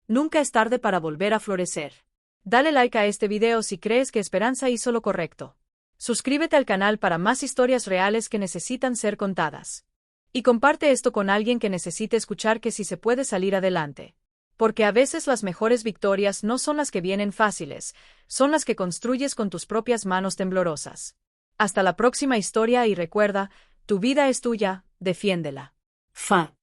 Nunca es tarde para volver a florecer. Dale like a este video si crees que Esperanza hizo lo correcto. Suscríbete al canal para más historias reales que necesitan ser contadas. Y comparte esto con alguien que necesite escuchar que sí se puede salir adelante. Porque a veces las mejores victorias no son las que vienen fáciles, son las que construyes con tus propias manos temblorosas. Hasta la próxima historia y recuerda, tu vida es tuya, defiéndela. Fa.